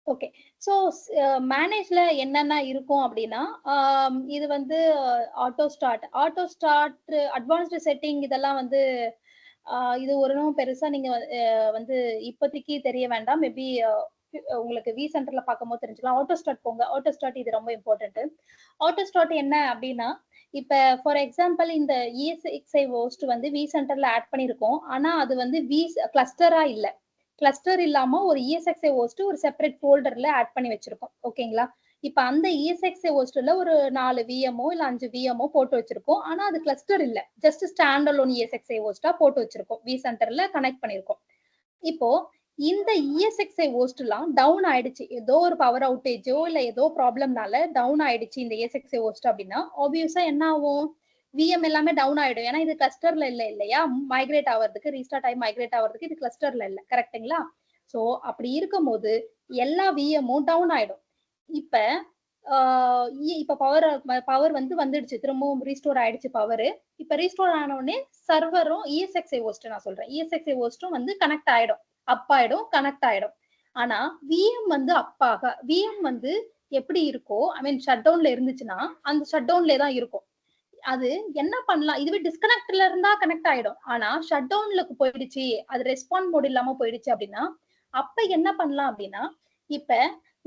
ஓகே. சோ மேனேஜ்ல என்னென்ன இருக்கும் அப்படின்னா, இது வந்து ஆட்டோ ஸ்டார்ட் அட்வான்ஸ்டு செட்டிங் இதெல்லாம் வந்து இது ஒன்றும் பெருசா நீங்க வந்து இப்போதைக்கு தெரிய வேண்டாம். மேபி உங்களுக்கு விசென்டர்ல பார்க்கும்போது தெரிஞ்சுக்கலாம். ஆட்டோ ஸ்டார்ட் போங்க. ஆட்டோ ஸ்டார்ட் இது ரொம்ப இம்பார்ட்டன்ட். ஆட்டோ ஸ்டார்ட் என்ன அப்படின்னா, இப்ப ஃபார் எக்ஸாம்பிள் இந்த இஎஸ்எக்ஸ்ஐ ஹோஸ்ட் வந்து விசென்டர்ல ஆட் பண்ணிருக்கோம். ஆனா அது வந்து கிளஸ்டரா இல்ல. கிளஸ்டர் இல்லாம ஒரு இஎஸ்எக்ஸ்ஐ ஹோஸ்ட் ஒரு செப்பரேட் ஃபோல்டர்ல ஆட் பண்ணி வச்சிருக்கோம். ஓகேங்களா? இப்ப அந்த இஎஸ்எக்ஸ்ஐ ஹோஸ்ட்ல ஒரு 4 விஎம்ஓ இல்ல 5 விஎம்ஓ போட்டு வச்சிருக்கோம். ஆனா அது கிளஸ்டர் இல்ல. ஜஸ்ட் ஸ்டாண்ட் அலோன் இஎஸ்எக்ஸ்ஐ ஹோஸ்டா போட்டு வச்சிருக்கோம். விசென்டர்ல கனெக்ட் பண்ணிருக்கோம். இப்போ இந்த இஎஸ்எக்ஸ்ஐ ஹோஸ்ட் எல்லாம் டவுன் ஆயிடுச்சு, ஏதோ ஒரு பவர் அவுட்டேஜோ இல்ல ஏதோ ப்ராப்ளம்னால டவுன் ஆயிடுச்சு இந்த இஎஸ்எக்ஸ்ஐ ஹோஸ்ட் அப்படின்னா, ஆப்வியஸா என்ன ஆகும்? விஎம் எல்லாமே டவுன் ஆயிடும். ஏன்னா இது கிளஸ்டர்ல இல்லையா? மைக்ரேட் ஆகிறதுக்கு, ரீஸ்டார்ட் ஆகி மைக்ரேட் ஆகிறதுக்கு இது கிளஸ்டர்ல இல்ல. கரெக்ட்டுங்களா? சோ அப்படி இருக்கும்போது எல்லா விஎம்மும் டவுன் ஆயிடும். இப்ப பவர் வந்து வந்துடுச்சு, திரும்பவும் ரீஸ்டோர் ஆயிடுச்சு பவர். இப்ப ரீஸ்டோர் ஆன உடனே சர்வரும் இஎஸ்எக்ஸ்ஐ ஹோஸ்ட் நான் சொல்றேன், இஎஸ்எக்ஸ்ஐ ஹோஸ்டும் வந்து கனெக்ட் ஆயிடும், அப் ஆயிடும், கனெக்ட் ஆயிடும். ஆனா விஎம் வந்து அப்பாக விஎம் வந்து எப்படி இருக்கோ, ஐ மீன் ஷட் டவுன்ல இருந்துச்சுன்னா அந்த ஷட் டவுன்ல தான் இருக்கும். அது என்ன பண்ணலாம்? இதுவே டிஸ்கனெக்ட்ல இருந்தா கனெக்ட் ஆயிடும். ஆனா ஷட் டவுன்ல போயிடுச்சு, அது ரெஸ்பாண்ட் மோட் இல்லாம போயிடுச்சு அப்படின்னா அப்ப என்ன பண்ணலாம் அப்படின்னா, இப்ப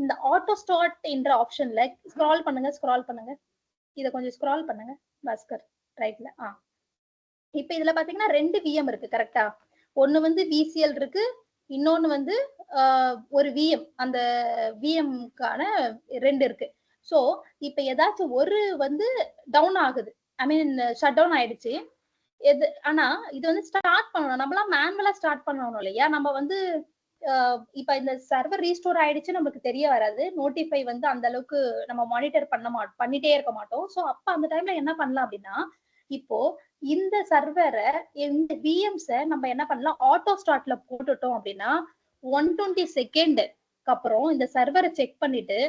இந்த ஆட்டோ ஸ்டார்ட் என்ற ஆப்ஷன்ல ஸ்க்ரால் பண்ணுங்க. இத கொஞ்சம் ஸ்க்ரால் பண்ணுங்க பாஸ்கர், ரைட்ல. இப்ப இதுல பாத்தீங்கன்னா 2 விஎம் இருக்கு. கரெக்டா? ஒன்னு வந்து விசிஎல் இருக்கு, இன்னொன்னு வந்து ஒரு விஎம். அந்த விஎம்கான 2 இருக்கு. சோ இப்ப ஏதாச்சும் ஒரு வந்து டவுன் ஆகுது, ஐ மீன் ஷட் டவுன் ஆயிடுச்சு. ஆனா இது வந்து ஸ்டார்ட் பண்ணணும், நம்மளாம் மேனுவலா ஸ்டார்ட் பண்ணணும் இல்லையா? நம்ம வந்து இப்ப இந்த சர்வர் ரீஸ்டோர் ஆயிடுச்சு நமக்கு தெரிய வராது, நோட்டிஃபை வந்து அந்த அளவுக்கு நம்ம மானிட்டர் பண்ணிட்டே இருக்க மாட்டோம். சோ அப்ப அந்த டைம்ல என்ன பண்ணலாம் அப்படின்னா, இப்போ இந்த சர்வரை இந்த விஎம்ஸ நம்ம என்ன பண்ணலாம், ஆட்டோ ஸ்டார்ட்ல போட்டுட்டோம் அப்படின்னா 120 செகண்டுக்கு அப்புறம் இந்த சர்வரை செக் பண்ணிட்டு,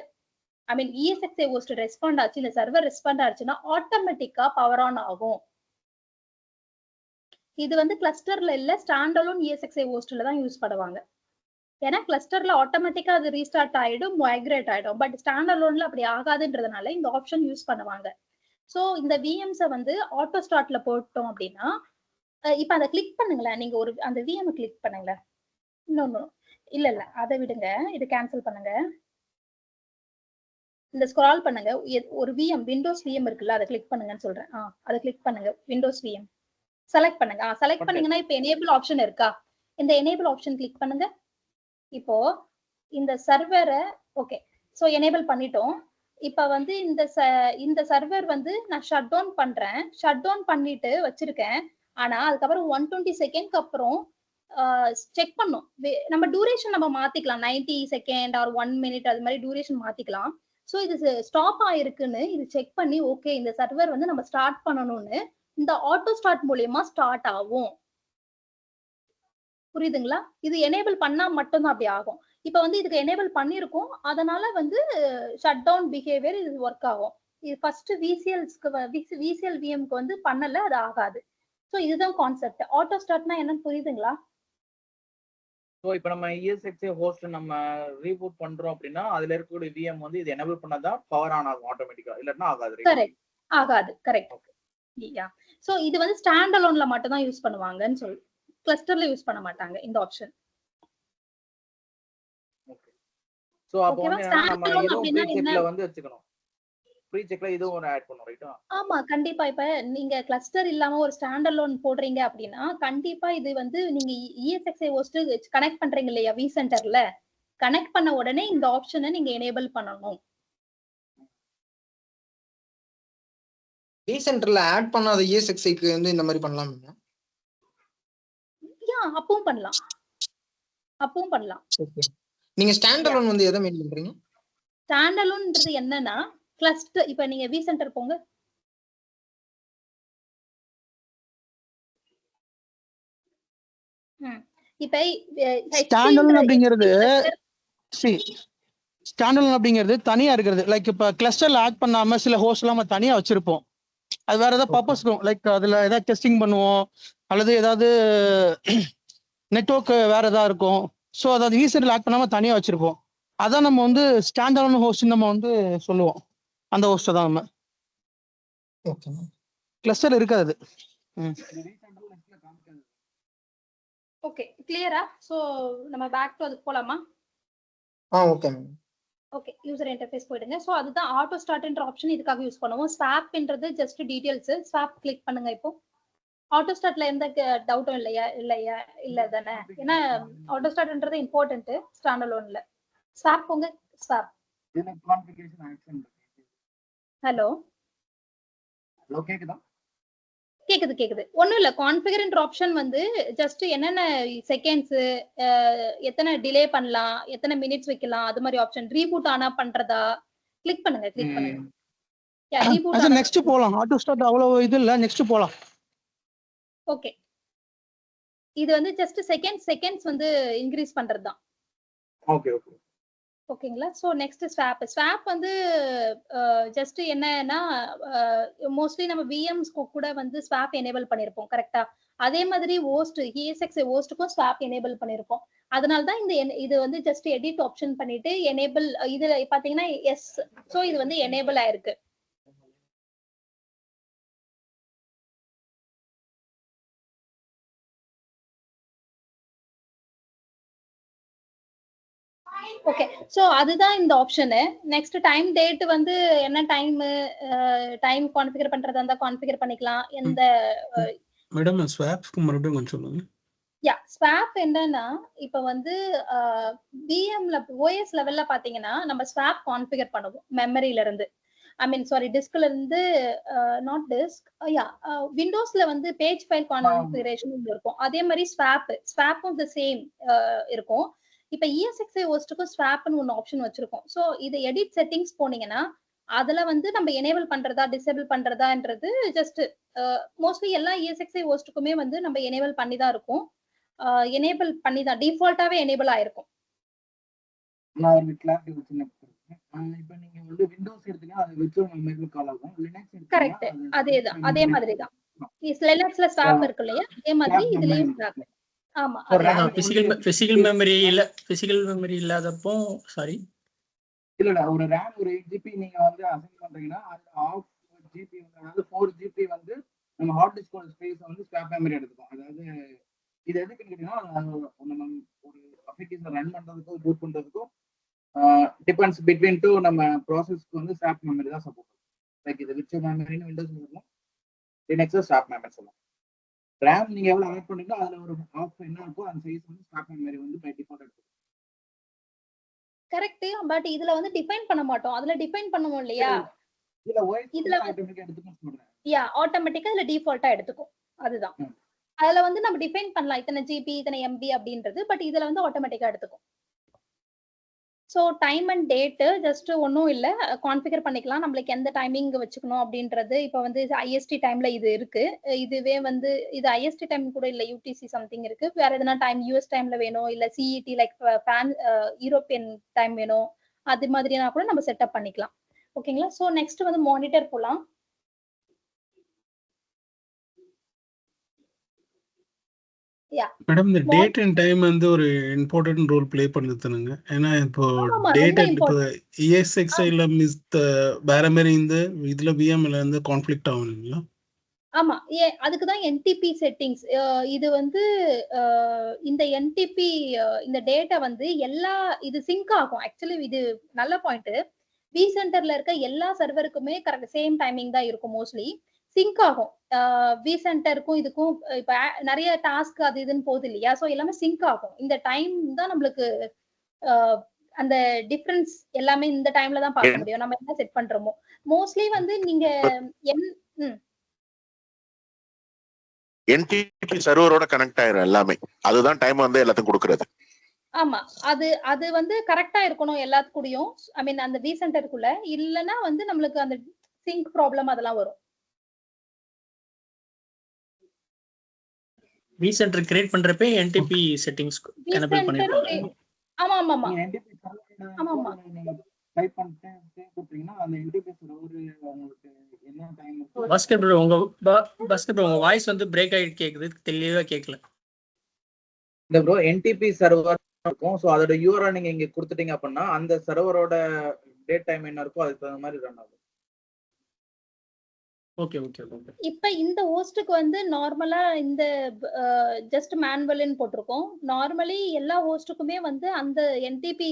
ஐ மீன் ESXi host ரெஸ்பாண்ட் ஆச்சு, இந்த சர்வர் ரெஸ்பாண்ட் ஆச்சுன்னா ஆட்டோமேட்டிக்கா பவர் ஆன் ஆகும். இது வந்து கிளஸ்டர்ல இல்ல, ஸ்டாண்ட் அலோன் ESXi ஹோஸ்ட்ல தான் யூஸ் பண்ணுவாங்க. ஏன்னா கிளஸ்டர்ல ஆட்டோமேட்டிக்கா அது ரீஸ்டார்ட் ஆயிடும், மைக்ரேட் ஆயிடும். பட் ஸ்டாண்ட் அலோன்ல அப்படி ஆகாதுன்றதுனால இந்த ஆப்ஷன் யூஸ் பண்ணுவாங்க. சோ இந்த விஎம்ஸ வந்து ஆட்டோ ஸ்டார்ட்ல போட்டோம் அப்படின்னா, இப்ப அதை கிளிக் பண்ணுங்களேன், நீங்க ஒரு அந்த விஎம் கிளிக் பண்ணுங்களேன். இன்னொன்னு இல்ல அதை விடுங்க, இது கேன்சல் பண்ணுங்க. இந்த ஸ்க்ரால் பண்ணுங்க, ஒரு விஎம் விண்டோஸ் விஎம் இருக்குல்ல, அதை கிளிக் பண்ணுங்கன்னு சொல்றேன். அதை கிளிக் பண்ணுங்க, விண்டோஸ் விஎம் செலக்ட் பண்ணுங்க. செலக்ட் பண்ணீங்கன்னா இப்ப எனேபிள் ஆப்ஷன் இருக்கா, இந்த எனேபிள் ஆப்ஷன் கிளிக் பண்ணுங்க. இப்போ இந்த சர்வரை ஓகே, சோ எனேபிள் பண்ணிட்டோம். இப்ப வந்து இந்த சர்வர் வந்து நான் ஷட் டவுன் பண்றேன், ஷட் டவுன் பண்ணிட்டு வச்சிருக்கேன். ஆனா அதுக்கப்புறம் 120 செகண்ட்க்கு அப்புறம் செக் பண்ணும். நம்ம டூரேஷன் நம்ம மாத்திக்கலாம், 90 செகண்ட் ஆர் 1 மினிட் அது மாதிரி டூரேஷன் மாத்திக்கலாம். சோ இது ஸ்டாப் ஆயிருக்குன்னு இது செக் பண்ணி, ஓகே இந்த சர்வர் வந்து நம்ம ஸ்டார்ட் பண்ணணும்னு இந்த ஆட்டோ ஸ்டார்ட் மூலியமா ஸ்டார்ட் ஆகும். புரியுதுங்களா? இது எனேபிள் பண்ணா மட்டும்தான் அப்படி ஆகும். இப்ப வந்து இதுக்கு எனேபிள் பண்ணிருக்கோம், அதனால வந்து ஷட் டவுன் பிஹேவியர் இது ஒர்க் ஆகும். இது ஃபர்ஸ்ட் விசிஎல் விஎம்க்கு வந்து பண்ணல, அது ஆகாது. சோ இதுதான் கான்செப்ட். ஆட்டோ ஸ்டார்ட்னா என்னன்னு புரியுதுங்களா? சோ இப்போ நம்ம ESXi ஹோஸ்ட் நம்ம ரீபூட் பண்றோம் அப்படின்னா அதுல இருக்கக்கூடிய VM வந்து இது எனேபிள் பண்ணாதான் பவர் ஆன் ஆகும் ஆட்டோமேட்டிக்கா, இல்லன்னா ஆகாது. கரெக்ட், ஆகாது. கரெக்ட். யா, சோ இது வந்து ஸ்டாண்ட் அலோன்ல மட்டும் தான் யூஸ் பண்ணுவாங்கன்னு சொல்லு, கிளஸ்டர்ல யூஸ் பண்ண மாட்டாங்க இந்த ஆப்ஷன். ஓகே, சோ அப்போ வந்து நம்ம இதுவும் ப்ரீ செக்ல வந்து வெச்சுக்கணும், ப்ரீ செக்ல இதுவும் ஒரு ஆட் பண்ணனும், ரைட்டா? ஆமா கண்டிப்பா. இப்ப நீங்க கிளஸ்டர் இல்லாம ஒரு ஸ்டாண்ட் அலோன் போடுறீங்க அப்படின்னா கண்டிப்பா இது வந்து நீங்க ESXi host கனெக்ட் பண்றீங்க இல்லையா vCenterல, கனெக்ட் பண்ண உடனே இந்த ஆப்ஷனை நீங்க எனேபிள் பண்ணணும். vCenterல ஆட் பண்ணாத ESXiக்கு வந்து இந்த மாதிரி பண்ணலாமா? யா, அப்பவும் பண்ணலாம், அப்பவும் பண்ணலாம். நீங்க ஸ்டாண்ட் அலோன் வந்து எதை மீன் பண்றீங்க? ஸ்டாண்ட் அலோன்ன்றது என்னன்னா கிளஸ்டர், இப்ப நீங்க vCenter போங்க. இப்ப ஸ்டாண்ட் அலோன் அப்படிங்கிறது ஸ்டாண்ட் அலோன் அப்படிங்கிறது தனியா இருக்கிறது. லைக் இப்ப கிளஸ்டர்ல ஆட் பண்ணாம சில ஹோஸ்ட் எல்லாம் நம்ம தனியா வச்சிருப்போம், அது வேற ஏதாவது பர்பஸ் இருக்கும். லைக் அதுல ஏதாவது டெஸ்டிங் பண்ணுவோம், அல்லது ஏதாவது நெட்வொர்க் வேற ஏதாவது இருக்கும். ஸோ அதாவது vCenterல ஆட் பண்ணாம தனியா வச்சிருப்போம், அதான் நம்ம வந்து ஸ்டாண்ட் அலோன் ஹோஸ்ட் நம்ம வந்து சொல்லுவோம். அந்த ஹோஸ்ட் தான் நம்ம கிளஸ்டர் இருக்காது. ஓகே, கிளியரா? சோ நம்ம பேக் டு அதுக்கு போலாமா? ஓகே ஓகே, யூசர் இன்டர்ஃபேஸ் போயிடுங்க. சோ அதுதான் ஆட்டோ ஸ்டார்ட்ன்ற ஆப்ஷன் இதுக்காக யூஸ் பண்ணுவோம். ஸ்வாப்ன்றது ஜஸ்ட் டீடைல்ஸ். ஸ்வாப் கிளிக் பண்ணுங்க. இப்போ ஆட்டோ ஸ்டார்ட்ல எந்த டவுட்டும் இல்ல தானே? ஏன்னா ஆட்டோ ஸ்டார்ட்ன்றது இம்பார்ட்டன்ட் ஸ்டாண்ட் அலோன்ல. ஸ்வாப் போங்க, ஸ்வாப். இதுல கான்ஃபிகரேஷன் ஆப்ஷன் இருக்கு. ஹலோ கேக்குதா? கேக்குது. ஒண்ணும் இல்ல, கான்ஃபிகர்ன்ற ஆப்ஷன் வந்து ஜஸ்ட் என்னென்ன செகண்ட்ஸ், எத்தனை டிலே பண்ணலாம், எத்தனை மினிட்ஸ் வைக்கலாம், அது மாதிரி ஆப்ஷன். ரீபூட் ஆனா பண்றதா கிளிக் பண்ணுங்க. யா, ரீபூட் ஆனா நெக்ஸ்ட் போலாம். ஆட்டோ ஸ்டார்ட் அவ்வளவு இது இல்ல, நெக்ஸ்ட் போலாம். ஓகே, இது வந்து ஜஸ்ட் செகண்ட்ஸ் வந்து இன்க்ரீஸ் பண்றதுதான். ஓகே ஓகேங்களா? சோ நெக்ஸ்ட் ஸ்வாப் வந்து ஜஸ்ட் என்னன்னா மோஸ்ட்லி நம்ம VMs கூட வந்து ஸ்வாப் எனேபிள் பண்ணிருப்போம், கரெக்ட்டா? அதே மாதிரி ஹோஸ்ட் ESXi ஹோஸ்ட்க்கும் ஸ்வாப் எனேபிள் பண்ணிருப்போம். அதனால தான் இது வந்து ஜஸ்ட் எடிட் ஆப்ஷன் பண்ணிட்டு எனேபிள், இதுல பாத்தீங்கன்னா எஸ், சோ இது வந்து எனேபிள் ஆயிருக்கு. ஓகே, சோ அதுதான் இந்த ஆப்ஷன். நெக்ஸ்ட் டைம் டேட் வந்து என்ன டைம் கான்ஃபிகர் பண்றதா இருந்தா கான்ஃபிகர் பண்ணிக்கலாம். எந்த மேடம் ஸ்வாப்க்கு மறுபடியும் கொஞ்சம் சொல்லுங்க. ஸ்வாப் என்னன்னா இப்ப வந்து விஎம்ல ஓஎஸ் லெவல்ல பாத்தீங்கன்னா நம்ம ஸ்வாப் கான்ஃபிகர் பண்ணுவோம் மெமரியில இருந்து டிஸ்க்ல இருந்து நாட் டிஸ்க் விண்டோஸ்ல வந்து பேஜ் ஃபைல் கான்ஃபிகரேஷன் இருக்கும். அதே மாதிரி ஸ்வாப்பும் தி சேம் இருக்கும். இப்ப ESXi ஹோஸ்டுக்கும் ஸ்வாப்னு ஒன்னு ஆப்ஷன் வச்சிருக்கோம். சோ இது எடிட் செட்டிங்ஸ் போனீங்கன்னா அதுல வந்து நம்ம எனேபிள் பண்றதா டிசேபிள் பண்றதான்றது ஜஸ்ட் மோஸ்ட்லி எல்லா ESXi ஹோஸ்டுக்குமே வந்து நம்ம எனேபிள் பண்ணி தான் இருக்கும். எனேபிள் பண்ணி தான் டிஃபால்ட்டாவே எனேபிள் ஆயிருக்கும். நான் ஒரு கிளாரிட்டி வச்சுருக்கேன். இப்போ நீங்க வந்து விண்டோஸ் எடுத்தீங்கன்னா அது விர்ச்சுவல் மெமரி கால் ஆகும். லினக்ஸ் கரெக்ட், அதேதான், அதே மாதிரி தான். லினக்ஸ்ல ஸ்வாப் இருக்கு இல்லையா, அதே மாதிரி இதுலயும் ஸ்வாப். ஆமா, பிசிக்கல் மெமரி இல்லாதப்போ சாரி இல்ல ஒரு ரேம் ஒரு 8 GB நீங்க வந்து அசைன் பண்றீங்கன்னா அது ஆஃப் GB அதாவது 4 GB வந்து நம்ம ஹார்ட் டிஸ்கோட ஸ்பேஸ் வந்து ஸ்வாப் மெமரி எடுத்துக்கும். அதாவது இது எதுக்குன்னு கேட்டீங்கன்னா நம்ம ஒரு அப்ளிகேஷன் ரன் பண்றதுக்கும் பூட் பண்றதுக்கும் டிபெண்ட்ஸ் பிட்வீன் டு நம்ம ப்ராசஸ்க்கு வந்து ஸ்வாப் மெமரி தான் சப்போர்ட் பண்ணும். லைக் இது விர்ச்சுவல் மெமரின்னு விண்டோஸ் சொல்லலாம், லினக்ஸ் ஸ்வாப் மெமரி சொல்லலாம். ரேம் நீங்க எவ்வளவு ஆட் பண்ணீங்களோ அதுல ஒரு ஆஃப் என்ன இருக்கோ அந்த சைஸ் வந்து ஸ்வாப் மெமரி வந்து பை டிஃபால்ட் எடுத்துக்கும். கரெக்ட், பட் இதுல வந்து டிஃபைன் பண்ண மாட்டோம். அதுல டிஃபைன் பண்ணுவோம் இல்லையா, இதுல ஆட்டோமேட்டிக்கா எடுத்துக்கும் சொல்றேன். ஆட்டோமேட்டிக்கா இதுல டிஃபால்ட்டா எடுத்துக்கும். அதுதான் அதுல வந்து நம்ம டிஃபைன் பண்ணலாம் இத்தனை GB இத்தனை MB அப்படின்றது. பட் இதுல வந்து ஆட்டோமேட்டிக்கா எடுத்துக்கும். So time and date just ஒன்னும் இல்ல, கான்ஃபிகர் பண்ணிக்கலாம் நம்மளுக்கு எந்த டைமிங் வச்சுக்கணும் அப்படின்றது. இப்ப வந்து IST டைம்ல இது இருக்கு. இதுவே வந்து இது IST டைம் கூட இல்ல, UTC சம்திங் இருக்கு. வேற எதனா டைம் US டைம்ல வேணும், இல்ல CET லைக் யூரோப்பியன் டைம் வேணும், அது மாதிரினா கூட நம்ம செட்டப் பண்ணிக்கலாம். ஓகேங்களா. சோ நெக்ஸ்ட் வந்து மானிட்டர் போலாம். மேடம் இந்த டேட் அண்ட் டைம் வந்து ஒரு இம்பார்ட்டன்ட் ரோல் ப்ளே பண்ணுதுனுங்க. ஏன்னா இப்போ டேட் இப்போ ESXiல மிஸ் வேற மாதிரி இந்த இதுல VMல இருந்து கான்ஃப்ளிக்ட் ஆகும் இல்லைங்களா? ஆமா, அதுக்குதான் NTP செட்டிங்ஸ். இது வந்து இந்த NTP இந்த டேட்டா வந்து எல்லா இது சிங்க் ஆகும். ஆக்சுவலி இது நல்ல பாயிண்ட். vCenterல இருக்க எல்லா சர்வருக்குமே கரெக்ட் சேம் டைமிங் தான் இருக்கும். மோஸ்ட்லி சிங்க் ஆகும். vCenterக்கும் இதுக்கும் இப்ப நிறைய டாஸ்க் அது இதுன்னு போகுது இல்லையா, சோ எல்லாமே சிங்க் ஆகும். இந்த டைம் தான் நம்மளுக்கு அந்த டிஃபரன்ஸ் எல்லாமே இந்த டைம்ல தான் பார்க்க முடியும் நம்ம என்ன செட் பண்றோமோ. மோஸ்ட்லி வந்து நீங்க NTP சர்வரோட கனெக்ட் ஆயிரும் எல்லாமே. அதுதான் டைம் வந்து எல்லாத்துக்கும் கொடுக்கிறது. ஆமா, அது வந்து கரெக்டா இருக்கணும் எல்லாத்துக்கூடயும். அந்த vCenterக்குள்ள இல்லனா வந்து நம்மளுக்கு அந்த சிங்க் ப்ராப்ளம் அதெல்லாம் வரும். vCenter கிரியேட் பண்றப்ப NTP செட்டிங்ஸ் எனேபிள் பண்ணிருப்பாங்க. ஆமா ஆமா ஆமா NTP ஆமா நீங்க டைப் பண்ணிட்டு கொடுத்தீங்கன்னா அந்த NTP சர்வர் உங்களுக்கு என்ன டைம் இருக்கு. பாஸ்கர் ப்ரோ உங்க வாய்ஸ் வந்து பிரேக் ஆயிட்டு கேக்குது, தெளிவா கேட்கல. இந்த ப்ரோ NTP சர்வர் இருக்கும். சோ அதோட URL நீங்க இங்க கொடுத்துட்டீங்க அப்படின்னா அந்த சர்வரோட டேட் டைம் என்ன இருக்கோ அதுக்கு தகுந்த மாதிரி ரன் ஆகும். Okay okay okay. இப்ப இந்த ஹோஸ்டுக்கு வந்து நார்மலா இந்த ஜஸ்ட் மேனுவல்னு போட்டிருக்கோம். நார்மலி எல்லா ஹோஸ்டுக்குமே வந்து அந்த NTP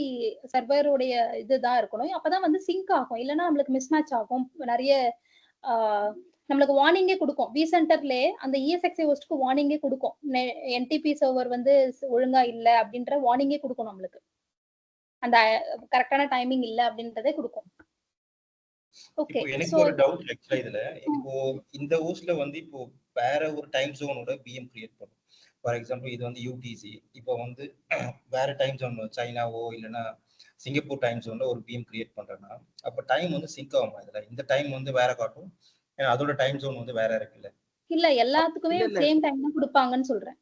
சர்வருடைய இதுதான் இருக்கணும். அப்பதான் வந்து சிங்க் ஆகும். இல்லைன்னா நம்மளுக்கு மிஸ் மேட்ச் ஆகும். நிறைய நம்மளுக்கு வார்னிங்கே கொடுக்கும். vCenterலே அந்த ESXi ஹோஸ்டுக்கு வார்னிங்கே கொடுக்கும். NTP சர்வர் வந்து ஒழுங்கா இல்ல அப்படின்ற வார்னிங்கே கொடுக்கும். நம்மளுக்கு அந்த கரெக்டான டைமிங் இல்ல அப்படின்றதே கொடுக்கும். ஓகே, எனக்கு ஒரு டவுட் ஆக்சுவலா இதுல. இப்போ இந்த ஹோஸ்ட்ல வந்து இப்போ வேற ஒரு டைம் ஜோனோட VM கிரியேட் பண்ணும். ஃபார் எக்ஸாம்பிள் இது வந்து UTC. இப்போ வந்து வேற டைம் ஜோன் சைனாவோ இல்லைன்னா சிங்கப்பூர் டைம் ஜோன்ல ஒரு VM கிரியேட் பண்றேன்னா அப்ப டைம் வந்து சிங்க் ஆகும். இதுல இந்த டைம் வந்து வேற காட்டும், அதோட டைம் ஜோன் வந்து வேற இருக்குல்ல? இல்ல, எல்லாத்துக்குமே சேம் டைம் தான் கொடுப்பாங்கன்னு சொல்றேன்.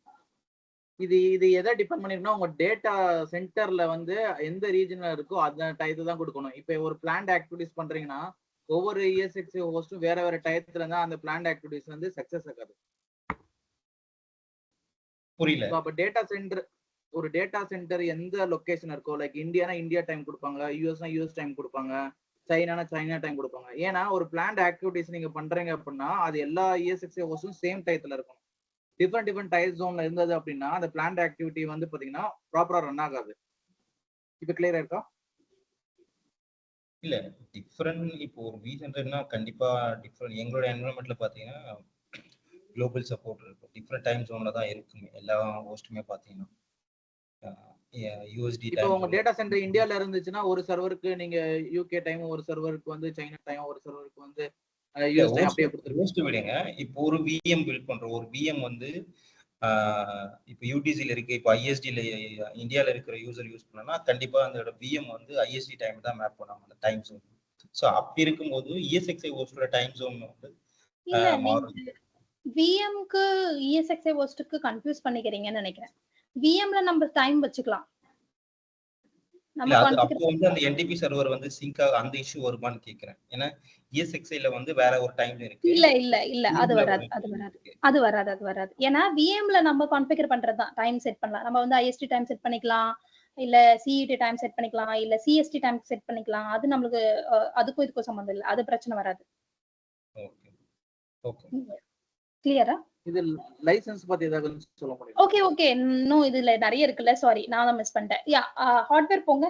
இது எதை டிபெண்ட் பண்ணிருக்குன்னா உங்க டேட்டா சென்டர்ல வந்து எந்த ரீஜன்ல இருக்கோ அந்த டயத்தை தான் கொடுக்கணும். இப்ப ஒரு பிளான்ட் ஆக்டிவிட்டிஸ் பண்றீங்கன்னா ஒவ்வொரு ESXi ஹோஸ்டும் வேற வேற டயத்துல இருந்தா அந்த பிளான்ட் ஆக்டிவிட்டிஸ் வந்து சக்சஸ் ஆகாது. புரியல. அப்ப டேட்டா சென்டர் எந்த லொகேஷன் இருக்கோ, லைக் இந்தியானா இந்தியா டைம் கொடுப்பாங்க, யூஎஸ்னா யூஎஸ் டைம் கொடுப்பாங்க, சைனானா சைனா டைம் கொடுப்பாங்க. ஏன்னா ஒரு பிளான்ட் ஆக்டிவிட்டிஸ் நீங்க பண்றீங்க அப்படின்னா அது எல்லா ESXi ஹோஸ்டும் சேம் டயத்துல இருக்கும். டிஃபரெண்ட் டைம் ஜோன்ல இருந்தது அப்படின்னா அந்த பிளான்ட் ஆக்டிவிட்டி வந்து பாத்தீங்கன்னா ப்ராப்பரா ரன் ஆகாது. இப்ப கிளியரா இருக்கா? இல்ல டிஃபரெண்ட். இப்போ ஒரு vCenterனா கண்டிப்பா டிஃபரெண்ட். எங்களோட என்வரன்மெண்ட்ல பாத்தீங்கன்னா குளோபல் சப்போர்ட் இருக்கும். டிஃப்ரெண்ட் டைம் ஜோன்ல தான் இருக்குமே எல்லா ஹோஸ்ட்டுமே பார்த்தீங்கன்னா. யூஎஸ்டி இப்போ டைம் உங்க டேட்டா சென்டர் இந்தியால இருந்துச்சுன்னா ஒரு சர்வருக்கு நீங்க யூகே டைம், ஒரு சர்வருக்கு வந்து சைனா டைம், ஒரு சர்வருக்கு வந்து யூஎஸ் டைம் அப்படியே கொடுத்துருக்கோம். ஹோஸ்ட் விடுங்க. இப்போ ஒரு விஎம் பில்ட் பண்றோம். ஒரு விஎம் வந்து இப்போ யூடிசியில் இருக்கு, இப்போ ஐஎஸ்டியில் இந்தியாவில் இருக்கிற யூசர் யூஸ் பண்ணனா கண்டிப்பா அந்த விஎம் வந்து ஐஎஸ்டி டைம் தான் மேப் பண்ணுவாங்க அந்த டைம் ஜோன். ஸோ அப்படி இருக்கும்போது இஎஸ்எக்ஸ்ஐ ஹோஸ்டோட டைம் ஜோன் வந்து மாறும். விஎம்க்கு இஎஸ்எக்ஸ்ஐ ஹோஸ்டுக்கு கன்ஃபியூஸ் பண்ணிக்கிறீங்கன்னு நினைக்கிறேன். விஎம்ல நம்ம டைம் வச்சுக்கலாம். அப்போ வந்து அந்த என்டிபி சர்வர் வந்து சிங்க் ஆக அந்த இஷ்யூ வருமான்னு கேக்குறேன். ஏன்னா இஎஸ்எக்ஸ்ஐல வந்து வேற ஒரு டைம் இருக்கு. இல்ல அது வராது. ஏன்னா விஎம்ல நம்ம கான்ஃபிகர் பண்றதுதான் டைம் செட் பண்ணலாம். நம்ம வந்து ஐஎஸ்டி டைம் செட் பண்ணிக்கலாம், இல்ல சிஇடி டைம் செட் பண்ணிக்கலாம், இல்ல சிஎஸ்டி டைம் செட் பண்ணிக்கலாம். அது நம்மளுக்கு அதுக்கும் இதுக்கும் சம்பந்தம் இல்லை. அது பிரச்சனை வராது. ஓகே கிளியரா? இது லைசென்ஸ் பத்தி ஏதாவது சொல்ல முடியும்? ஓகே இன்னும் இதுல நிறைய இருக்குல்ல. சாரி, நான் தான் மிஸ் பண்ணிட்டேன். யா, ஹார்ட்வேர் போங்க.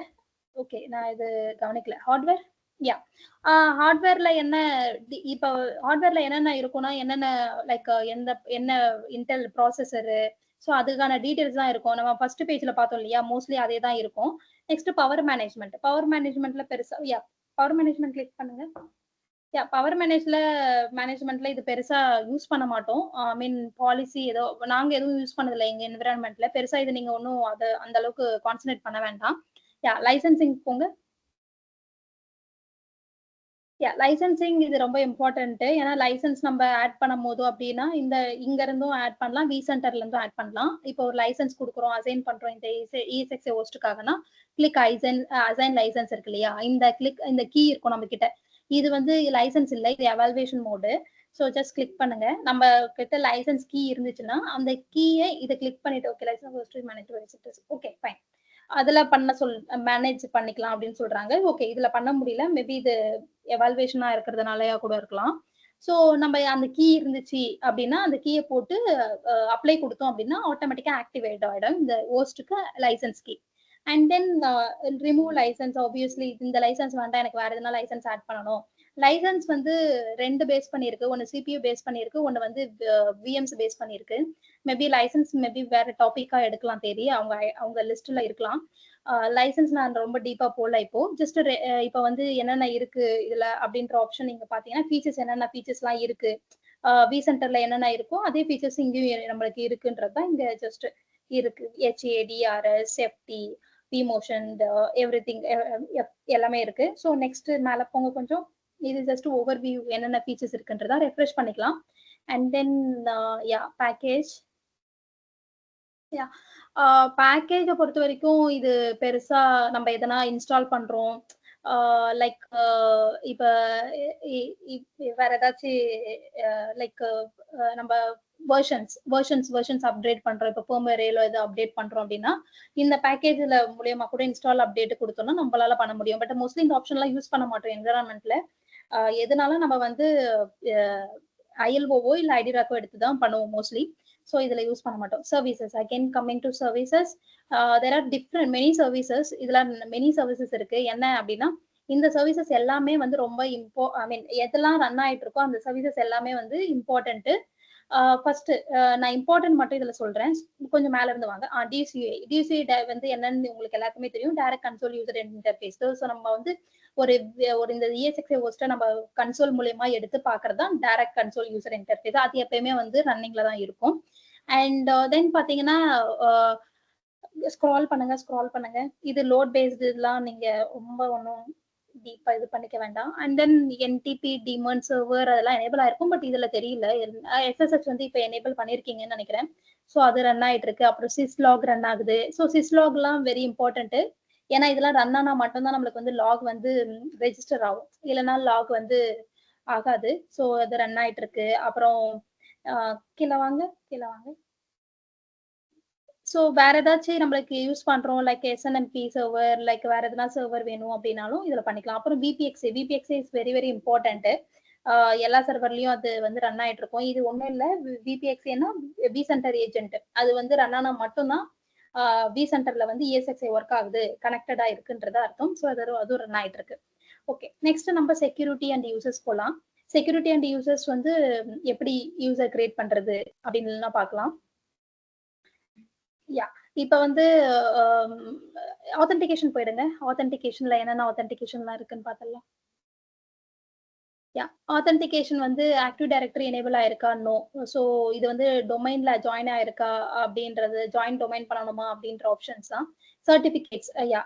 ஓகே, நான் இது கவனிக்கல. ஹார்ட்வேர், யா, ஹார்ட்வேர்ல என்ன இப்போ ஹார்ட்வேர்ல என்னென்ன இருக்கும்னா என்னென்ன லைக் என்ன இன்டெல் ப்ராசஸரு, ஸோ அதுக்கான டீடைல்ஸ் தான் இருக்கும். நம்ம ஃபர்ஸ்ட் பேஜ்ல பார்த்தோம் இல்லையா, மோஸ்ட்லி அதே தான் இருக்கும். நெக்ஸ்ட் பவர் மேனேஜ்மெண்ட்ல பெருசா, யா, பவர் மேனேஜ்மெண்ட் கிளிக் பண்ணுங்க. யா, பவர் மேனேஜ்மெண்ட்ல இது பெருசா யூஸ் பண்ண மாட்டோம். ஐ மீன் பாலிசி ஏதோ நாங்க எதுவும் யூஸ் பண்ணதில்லை எங்க என்விரான்மெண்ட்ல. பெருசா இது நீங்க ஒன்றும் அதை அந்த அளவுக்கு கான்சன்ட்ரேட் பண்ண வேண்டாம். யா, லைசன்சிங் போங்க. யா, லைசன்சிங் இது ரொம்ப இம்பார்ட்டன்ட். ஏன்னா லைசன்ஸ் நம்ம ஆட் பண்ணும் போது அப்படின்னா இங்க இருந்தும் ஆட் பண்ணலாம், விசென்டர்ல இருந்தும் ஆட் பண்ணலாம். இப்போ ஒரு லைசன்ஸ் கொடுக்குறோம், அசைன் பண்றோம் இந்த இஎஸ்எக்ஸ்ஐ ஹோஸ்டுக்காகனா கிளிக் அசைன் லைசன்ஸ் இருக்கு இல்லையா, இந்த கீ இருக்கும் நம்ம கிட்ட. இது வந்து லைசன்ஸ் இல்லை, இது evaluation mode. So just click பண்ணுங்க. நம்ம கிட்ட லைசன்ஸ் கீ இருந்துச்சுன்னா அந்த கீயை இதை கிளிக் பண்ணிட்டு okay license host manage okay fine அதுல மேனேஜ் பண்ணிக்கலாம் அப்படின்னு சொல்றாங்க. ஓகே, இதுல பண்ண முடியல, மேபி இது எவாலுவேஷனா இருக்கிறதுனாலயா கூட இருக்கலாம். ஸோ நம்ம அந்த கீ இருந்துச்சு அப்படின்னா அந்த கீயை போட்டு அப்ளை கொடுத்தோம் அப்படின்னா ஆட்டோமேட்டிக்கா ஆக்டிவேட் ஆயிடும் இந்த ஹோஸ்டுக்கு license key. And then remove license. Obviously இந்த லைசன்ஸ் வேண்டாம், எனக்கு வேற எதுனா லைசன்ஸ் ஆட் பண்ணணும். லைசன்ஸ் வந்து 2 பேஸ் பண்ணிருக்கு. ஒன்னு சிபியூ பேஸ் பண்ணிருக்கு, ஒன்னு வந்து விஎம்ஸ் பேஸ் பண்ணிருக்கு. மேபி லைசன்ஸ் மேபி வேற டாபிக்கா எடுக்கலாம், தேடி அவங்க லிஸ்ட்ல இருக்கலாம். லைசன்ஸ் நான் ரொம்ப டீப்பா போடல. இப்போ ஜஸ்ட் இப்போ வந்து என்னென்ன இருக்கு இதுல அப்படின்ற ஆப்ஷன் நீங்க பாத்தீங்கன்னா ஃபீச்சர்ஸ் என்னென்ன ஃபீச்சர்ஸ் எல்லாம் இருக்கு, விசென்டர்ல என்னென்ன இருக்கோ அதே ஃபீச்சர்ஸ் இங்கேயும் நம்மளுக்கு இருக்குன்றதுதான் இங்க ஜஸ்ட் இருக்கு. HADRS, சேஃப்டி, விமோஷன், எவ்ரிதிங் எல்லாமே இருக்கு. ஸோ நெக்ஸ்ட் மேல போங்க கொஞ்சம். இது ஜஸ்ட் ஓவர்வியூ என்னென்ன ஃபீச்சர்ஸ் இருக்குன்றதா ரெஃப்ரெஷ் பண்ணிக்கலாம். And then yeah, package. Yeah, பேக்கேஜை பொறுத்த வரைக்கும் இது பெருசா நம்ம எதனா இன்ஸ்டால் பண்றோம் லைக் இப்ப வேற ஏதாச்சும் லைக் நம்ம வெர்ஷன்ஸ் அப்டேட் பண்றோம். இப்போ ஃபர்ம்வேர்ல ஏதோ அப்டேட் பண்றோம் அப்படின்னா இந்த பேக்கேஜ்ல மூலியமா கூட இன்ஸ்டால் அப்டேட் கொடுத்தோம்னா நம்மளால பண்ண முடியும். பட் மோஸ்ட்லி இந்த ஆப்ஷன்லாம் யூஸ் பண்ண மாட்டோம் என்விரான்மெண்ட்ல. எதனால நம்ம வந்து ILOவோ இல்ல ஐடிராக்கோ எடுத்துதான் பண்ணுவோம் மோஸ்ட்லி. ஸோ இதுல யூஸ் பண்ண மாட்டோம். Services, again coming to services, there are different many services. இதுல மெனி சர்வீசஸ் இருக்கு. என்ன அப்படின்னா இந்த சர்வீசஸ் எல்லாமே வந்து ரொம்ப ஐ மீன் எதெல்லாம் ரன் ஆயிட்டு இருக்கோ அந்த சர்வீசஸ் எல்லாமே வந்து இம்பார்ட்டன்ட். ஃபர்ஸ்ட் நான் இம்பார்ட்டன்ட் மட்டும் இதுல சொல்றேன், கொஞ்சம் மேல இருந்து வாங்க. DCUI வந்து என்னன்னு உங்களுக்கு எல்லாருக்குமே தெரியும், direct console user interface. So நம்ம வந்து ஒரு இந்த ESXi ஹோஸ்ட்டை நம்ம கன்சோல் மூலியமா எடுத்து பாக்குறது தான் டைரக்ட் கன்சோல் யூசர் இன்டர்ஃபேஸ். அது எப்பயுமே வந்து ரன்னிங்ல தான் இருக்கும். அண்ட் தென் பாத்தீங்கன்னா ஸ்க்ரால் பண்ணுங்க. இது லோட் பேஸ்டு இதெல்லாம் நீங்க ரொம்ப ஒன்றும் டீப்பா இது பண்ணிக்க வேண்டாம். And then NTP demon server அதெல்லாம் எனேபிள் ஆயிருக்கும், பட் இதுல தெரியல. SSH வந்து இப்ப எனேபிள் பண்ணிருக்கீங்கன்னு நினைக்கிறேன். ஸோ அது ரன் ஆயிட்டு இருக்கு. அப்புறம் சிஸ்லாக் ரன் ஆகுது. ஸோ சிஸ்லாக் எல்லாம் வெரி இம்பார்ட்டன்ட். ஏன்னா இதெல்லாம் ரன் ஆனா மட்டும்தான் நம்மளுக்கு வந்து லாக் வந்து ரெஜிஸ்டர் ஆகும், இல்லைன்னா லாக் வந்து ஆகாது. ஸோ அது ரன் ஆயிட்டு இருக்கு. அப்புறம் கீழே வாங்க. ஸோ வேற ஏதாச்சும் நம்மளுக்கு யூஸ் பண்றோம் லைக் SNMP சர்வர், லைக் வேற எதனா சர்வர் வேணும் அப்படின்னாலும் இதுல பண்ணிக்கலாம். அப்புறம் VPXA is very very important. எல்லா சர்வர்லயும் அது வந்து ரன் ஆயிட்டு இருக்கும். இது ஒன்றும் இல்லை, VPXAனா விசென்டர் ஏஜென்ட். அது வந்து ரன் ஆனா மட்டும்தான் விசென்டர்ல வந்து ESXi ஒர்க் ஆகுது, கனெக்டடா இருக்குன்றதா அர்த்தம். ஸோ அதுவும் ரன் ஆயிட்டு இருக்கு. ஓகே, நெக்ஸ்ட் நம்ம செக்யூரிட்டி அண்ட் யூசர்ஸ் போலாம். செக்யூரிட்டி அண்ட் யூசர்ஸ் வந்து எப்படி யூசர் கிரியேட் பண்றது அப்படின்னு பார்க்கலாம். யா இப்ப வந்து ஆத்தென்டிகேஷன் போயிடுங்க. ஆத்தென்டிகேஷன்ல என்னென்ன ஆத்தென்டிகேஷன்லாம் இருக்குன்னு பார்த்தலாம். யா ஆத்தென்டிகேஷன் வந்து ஆக்டிவ் டைரக்டரி எனேபிள் ஆயிருக்கா? நோ. ஸோ இது வந்து டொமைன்ல ஜாயின் ஆயிருக்கா அப்படின்றது, ஜாயின் டொமைன் பண்ணணுமா அப்படின்ற ஆப்ஷன்ஸ் தான். சர்டிபிகேட்ஸ் யா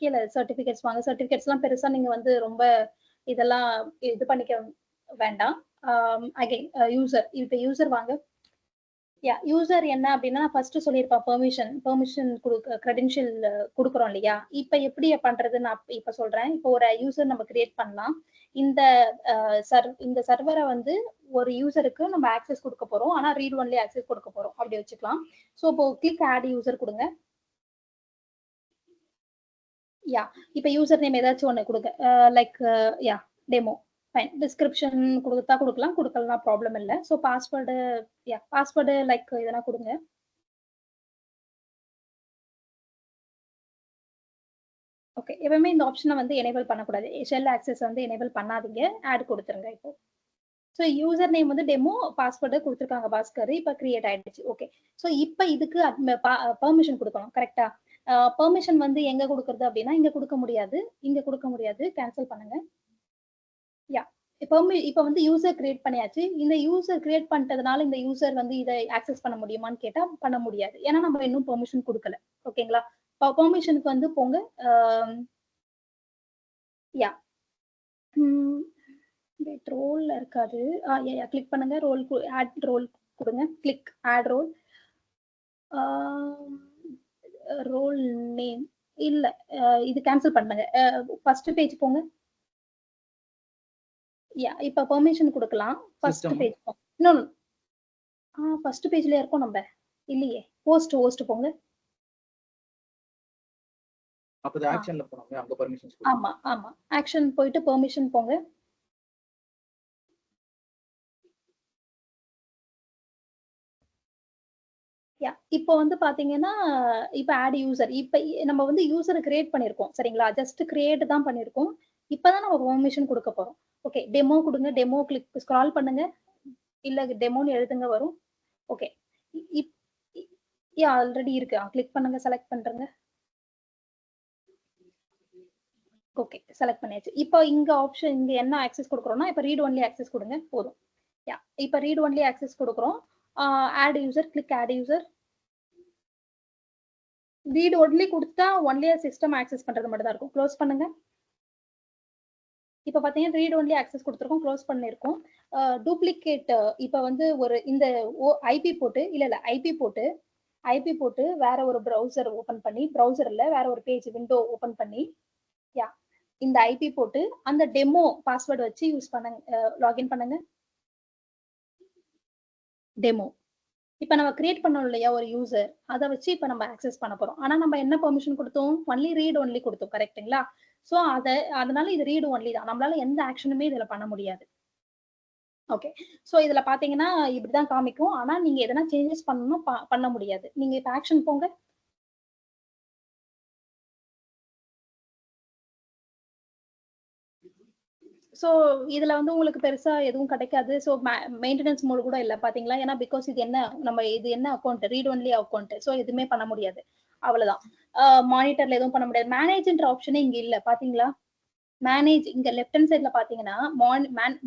கீழே சர்டிபிகேட்ஸ் வாங்க. சர்டிபிகேட்ஸ்லாம் பெருசா நீங்க வந்து ரொம்ப இதெல்லாம் இது பண்ணிக்க வேண்டாம். அகைன் யூசர், இப்ப யூசர் வாங்க. யா யூசர் என்ன அப்படின்னா ஃபர்ஸ்ட் சொல்லியிருப்பேன், பெர்மிஷன் கிரெடென்ஷியல் கொடுக்குறோம் இல்லையா? இப்ப எப்படி பண்றது நான் இப்ப சொல்றேன். இப்போ ஒரு யூசர் நம்ம கிரியேட் பண்ணலாம். இந்த இந்த சர்வரை வந்து ஒரு யூசருக்கு நம்ம ஆக்சஸ் கொடுக்க போறோம், ஆனா ரீட் ஒன்லி ஆக்சஸ் கொடுக்க போறோம் அப்படி வச்சுக்கலாம். ஸோ இப்போ கிளிக் ஆட் யூசர் கொடுங்க. யா இப்ப யூசர் நேம் ஏதாச்சும் ஒண்ணு கொடுங்க. Like yeah demo, fine. Description கொடுத்தா கொடுக்கலாம், கொடுக்கலாம் ப்ராப்ளம் இல்லை. ஸோ பாஸ்வேர்டு, யா பாஸ்வேர்டு லைக் இதெல்லாம் கொடுங்க. ஓகே, எப்பவுமே இந்த ஆப்ஷனை வந்து எனேபிள் பண்ணக்கூடாது. ஷெல் ஆக்சஸ் வந்து எனேபிள் பண்ணாதீங்க, ஆட் கொடுத்துருங்க இப்போ. ஸோ யூசர் நேம் வந்து டெமோ, பாஸ்வேர்டு கொடுத்துருக்காங்க பாஸ்கர், இப்போ கிரியேட் ஆயிடுச்சு. ஓகே, ஸோ இப்போ இதுக்கு பெர்மிஷன் கொடுக்கணும். கரெக்டா? பெர்மிஷன் வந்து எங்க கொடுக்கறது அப்படின்னா இங்க கொடுக்க முடியாது, இங்க கொடுக்க முடியாது. கேன்சல் பண்ணுங்க. யா இப்போ வந்து யூசர் கிரியேட் பண்ணியாச்சு. இந்த யூசர் கிரியேட் பண்ணிட்டதுனால இந்த யூசர் வந்து இதை ஆக்சஸ் பண்ண முடியுமான்னு கேட்டா பண்ண முடியாது, ஏன்னா நம்ம இன்னும் பெர்மிஷன் கொடுக்கல. ஓகேங்களா? பெர்மிஷனுக்கு வந்து போங்க. யா ரோல்ல இருக்காது. கிளிக் பண்ணுங்க, ரோல் ஆட் ரோல் கொடுங்க. Click add role. Role name இல்ல, இது கேன்சல் பண்ணுங்க. ஃபர்ஸ்ட் பேஜ் போங்க. யா இப்ப பெர்மிஷன் கொடுக்கலாம். ஃபர்ஸ்ட் பேஜ் போங்க. இன்னொன்னு ஃபர்ஸ்ட் பேஜ்ல இருக்கோம் நம்ம இல்லையே. ஹோஸ்ட் போங்க. அப்ப ஆக்ஷன்ல போறோம், அங்க பெர்மிஷன்ஸ். ஆமா ஆமா, ஆக்ஷன் போயிட்டு பெர்மிஷன் போங்க. யா இப்போ வந்து பாத்தீங்கன்னா இப்ப ஆட் யூசர், இப்ப நம்ம வந்து யூசரை கிரியேட் பண்ணிருக்கோம் சரிங்களா? ஜஸ்ட் கிரியேட் தான் பண்ணிருக்கோம். இப்பதான் நம்ம பெர்மிஷன் கொடுக்க போறோம். ஓகே, டெமோ கொடுங்க. டெமோ கிளிக் ஸ்க்ரால் பண்ணுங்க, இல்ல டெமோன்னு எழுதுங்க வரும். ஓகே, யா ஆல்ரெடி இருக்கு. கிளிக் பண்ணுங்க, செலக்ட் பண்றேங்க. ஓகே, செலக்ட் பண்ணியாச்சு. இப்போ இங்க ஆப்ஷன் இங்க என்ன ஆக்சஸ் கொடுக்குறோம்னா இப்ப ரீட் ஒன்லி ஆக்சஸ் கொடுங்க போதும். யா இப்ப ரீட் ஒன்லி ஆக்சஸ் கொடுக்குறோம். Add user, click add user. Read only கொடுத்தா ஒன்லி சிஸ்டம் ஆக்சஸ் பண்றது மட்டும் தான் இருக்கும். க்ளோஸ் பண்ணுங்க. இப்ப பாத்தீங்கன்னா ரீட் ஒன்லி ஆக்சஸ் கொடுத்துருக்கோம், க்ளோஸ் பண்ணிருக்கோம். டூப்ளிகேட் இப்ப வந்து ஒரு இந்த ஐபி போட்டு ஐபி போட்டு வேற ஒரு ப்ரௌசர் ஓபன் பண்ணி, ப்ரௌசர்ல வேற ஒரு பேஜ் விண்டோ ஓபன் பண்ணி, யா இந்த ஐபி போட்டு அந்த டெமோ பாஸ்வேர்டு வச்சு யூஸ் பண்ணுங்க, லாகின் பண்ணுங்க. டெமோ இப்ப நம்ம கிரியேட் பண்ணோம் இல்லையா ஒரு யூசர், அதை வச்சு இப்ப நம்ம ஆக்சஸ் பண்ண போறோம். ஆனா நம்ம என்ன பெர்மிஷன் கொடுத்தோம்? ஒன்லி ரீட் ஒன்லி கொடுத்தோம், கரெக்ட்டுங்களா? சோ அதனால இது ரீட் ஒன்லி தான், நம்மளால எந்த ஆக்ஷனுமே இதுல பண்ண முடியாது. ஓகே, சோ இதுல பாத்தீங்கன்னா இப்படிதான் காமிக்கும். ஆனா நீங்க எதனா சேஞ்சஸ் பண்ணணும் பண்ண முடியாது. நீங்க இப்ப ஆக்ஷன் போங்க. ஸோ இதுல வந்து உங்களுக்கு பெருசா எதுவும் கிடைக்காது. ஸோ மெயின்டெனன்ஸ் மோட் கூட இல்லை பாத்தீங்களா? ஏன்னா பிகாஸ் இது என்ன account, read only account. So எதுவுமே பண்ண முடியாது, அவ்வளவுதான். மானிட்டர்ல எதுவும் பண்ண முடியாது. மேனேஜ்ன்ற ஆப்ஷனே இங்க இல்ல பாத்தீங்களா? மேனேஜ் இங்க லெஃப்ட் ஹேண்ட் சைட்ல பாத்தீங்கன்னா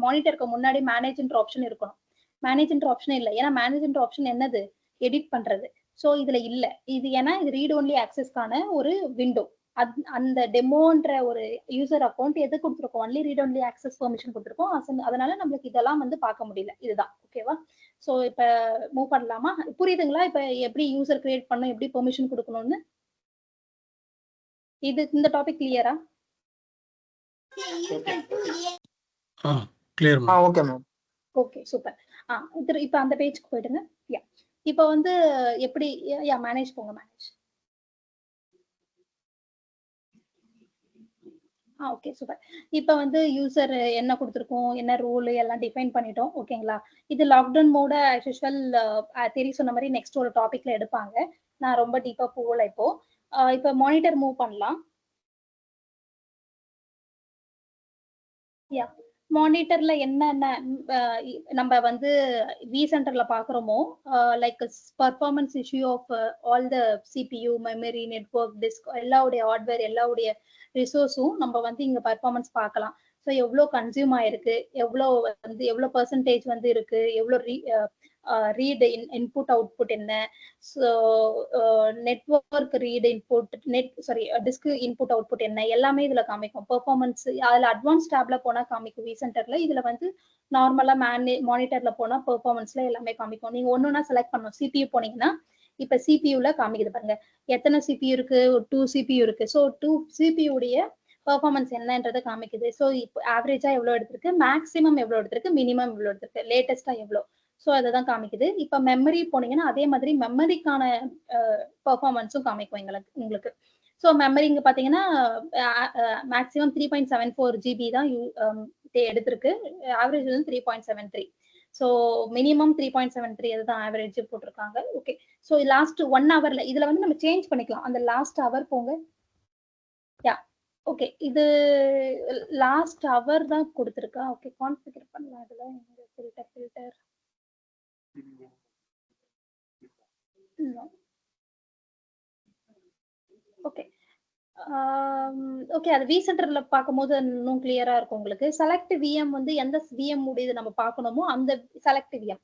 மானிட்டருக்கு முன்னாடி மேனேஜ்ன்ற ஆப்ஷன் இருக்கணும். மேனேஜ்ன்ற ஆப்ஷன் இல்லை, ஏன்னா மேனேஜ்ன்ற ஆப்ஷன் என்னது? எடிட் பண்றது. ஸோ இதுல இல்ல. இது ஏன்னா இது ரீட் ஒன்லி ஆக்சஸ்க்கான ஒரு விண்டோ. அந்த டெமோன்ற ஒரு யூசர் அக்கௌண்ட் எது கொடுத்துருக்கோம்? Only read only access permission கொடுத்துருக்கோம். அதனால நம்மளுக்கு இதெல்லாம் வந்து பார்க்க முடியல. இதுதான் ஓகேவா? சோ இப்ப மூவ் பண்ணலாமா? புரியுதுங்களா இப்ப எப்படி யூசர் கிரியேட் பண்ணணும், எப்படி பெர்மிஷன் கொடுக்கணும்னு? இந்த டாபிக் கிளியரா? Clear ma'am. Okay ma'am. Okay super. இப்ப அந்த பேஜ்க்கு போயிடுங்க. யா இப்ப வந்து எப்படி மேனேஜ் போங்க. மேனேஜ். Okay super. இப்போ வந்து யூசர் என்ன கொடுத்துருக்கோம், என்ன ரூல் எல்லாம் டிஃபைன் பண்ணிட்டோம். ஓகேங்களா? இது லாக்டவுன் மோட ஆஸ் யூஷுவல் தெரிய சொன்ன மாதிரி நெக்ஸ்ட் ஒரு டாபிக்ல எடுப்பாங்க. நான் ரொம்ப டீப்பா போகல இப்போ. இப்போ மானிட்டர் மூவ் பண்ணலாம். யா மானிட்டர்ல என்னென்ன நம்ம வந்து வி சென்டர்ல பாக்குறோமோ like performance issue of all the CPU memory network disk எல்லாவுடைய ஹார்ட்வேர் எல்லாவுடைய ரிசோர்ஸும் நம்ம வந்து இங்க பர்ஃபார்மன்ஸ் பார்க்கலாம். ஸோ எவ்வளோ கன்சியூம் ஆயிருக்கு, எவ்வளோ பெர்சன்டேஜ் வந்து இருக்கு, எவ்வளோ ரீட் இன்புட் அவுட்புட் என்ன, so network read input disk input output என்ன எல்லாமே இதுல காமிக்கும். பெர்ஃபார்மன்ஸ் அதுல அட்வான்ஸ் டேப்ல போனா காமிக்கும் வி சென்டர்ல. இதுல வந்து நார்மலா மானிட்டர்ல போனா பெர்ஃபார்மன்ஸ்ல எல்லாமே காமிக்கும். நீங்க ஒன்னொன்னா செலக்ட் பண்ணணும். சிபியூ போனீங்கன்னா இப்ப சிபியூல காமிக்குது பாருங்க, எத்தனை சிபியூ இருக்கு, 2 சிபியூ இருக்கு. ஸோ 2 சிபியூ உடைய பெர்ஃபார்மன்ஸ் என்னன்றதை காமிக்குது. ஸோ இப்போ ஆவரேஜா எவ்வளவு எடுத்திருக்கு, மேக்ஸிமம் எவ்வளவு எடுத்திருக்கு, மினிமம் எவ்வளவு எடுத்திருக்கு, லேட்டஸ்டா எவ்வளவு. ஸோ அதை தான் காமிக்குது. இப்ப மெமரி போனீங்கன்னா அதே மாதிரி மெமரிக்கான பெர்ஃபார்மன்ஸும் காமிக்கும் உங்களுக்கு. ஸோ மெமரி இங்க பாத்தீங்கன்னா மேக்ஸிமம் 3.74 GB தான் எடுத்திருக்கு. ஆவரேஜ் வந்து 3.73. ஸோ மினிமம் 3.73 அதுதான் ஆவரேஜ் போட்டிருக்காங்க. ஓகே. ஸோ லாஸ்ட் 1 ஹவர்ல இதுல வந்து நம்ம சேஞ்ச் பண்ணிக்கலாம். அந்த லாஸ்ட் ஹவர் போங்க. யா ஓகே, இது லாஸ்ட் ஹவர் தான் கொடுத்துருக்கா. ஓகே, கான்ஃபிகர் பண்ணலாம். இதுல ஃபில்டர் ஓகே ஓகே. அது வி சென்டர்ல பார்க்கும்போது இன்னும் கிளியரா இருக்கும் உங்களுக்கு. செலக்ட் விஎம் வந்து எந்த விஎம் உடையது நம்ம பார்க்கணுமோ அந்த செலக்ட் விஎம்.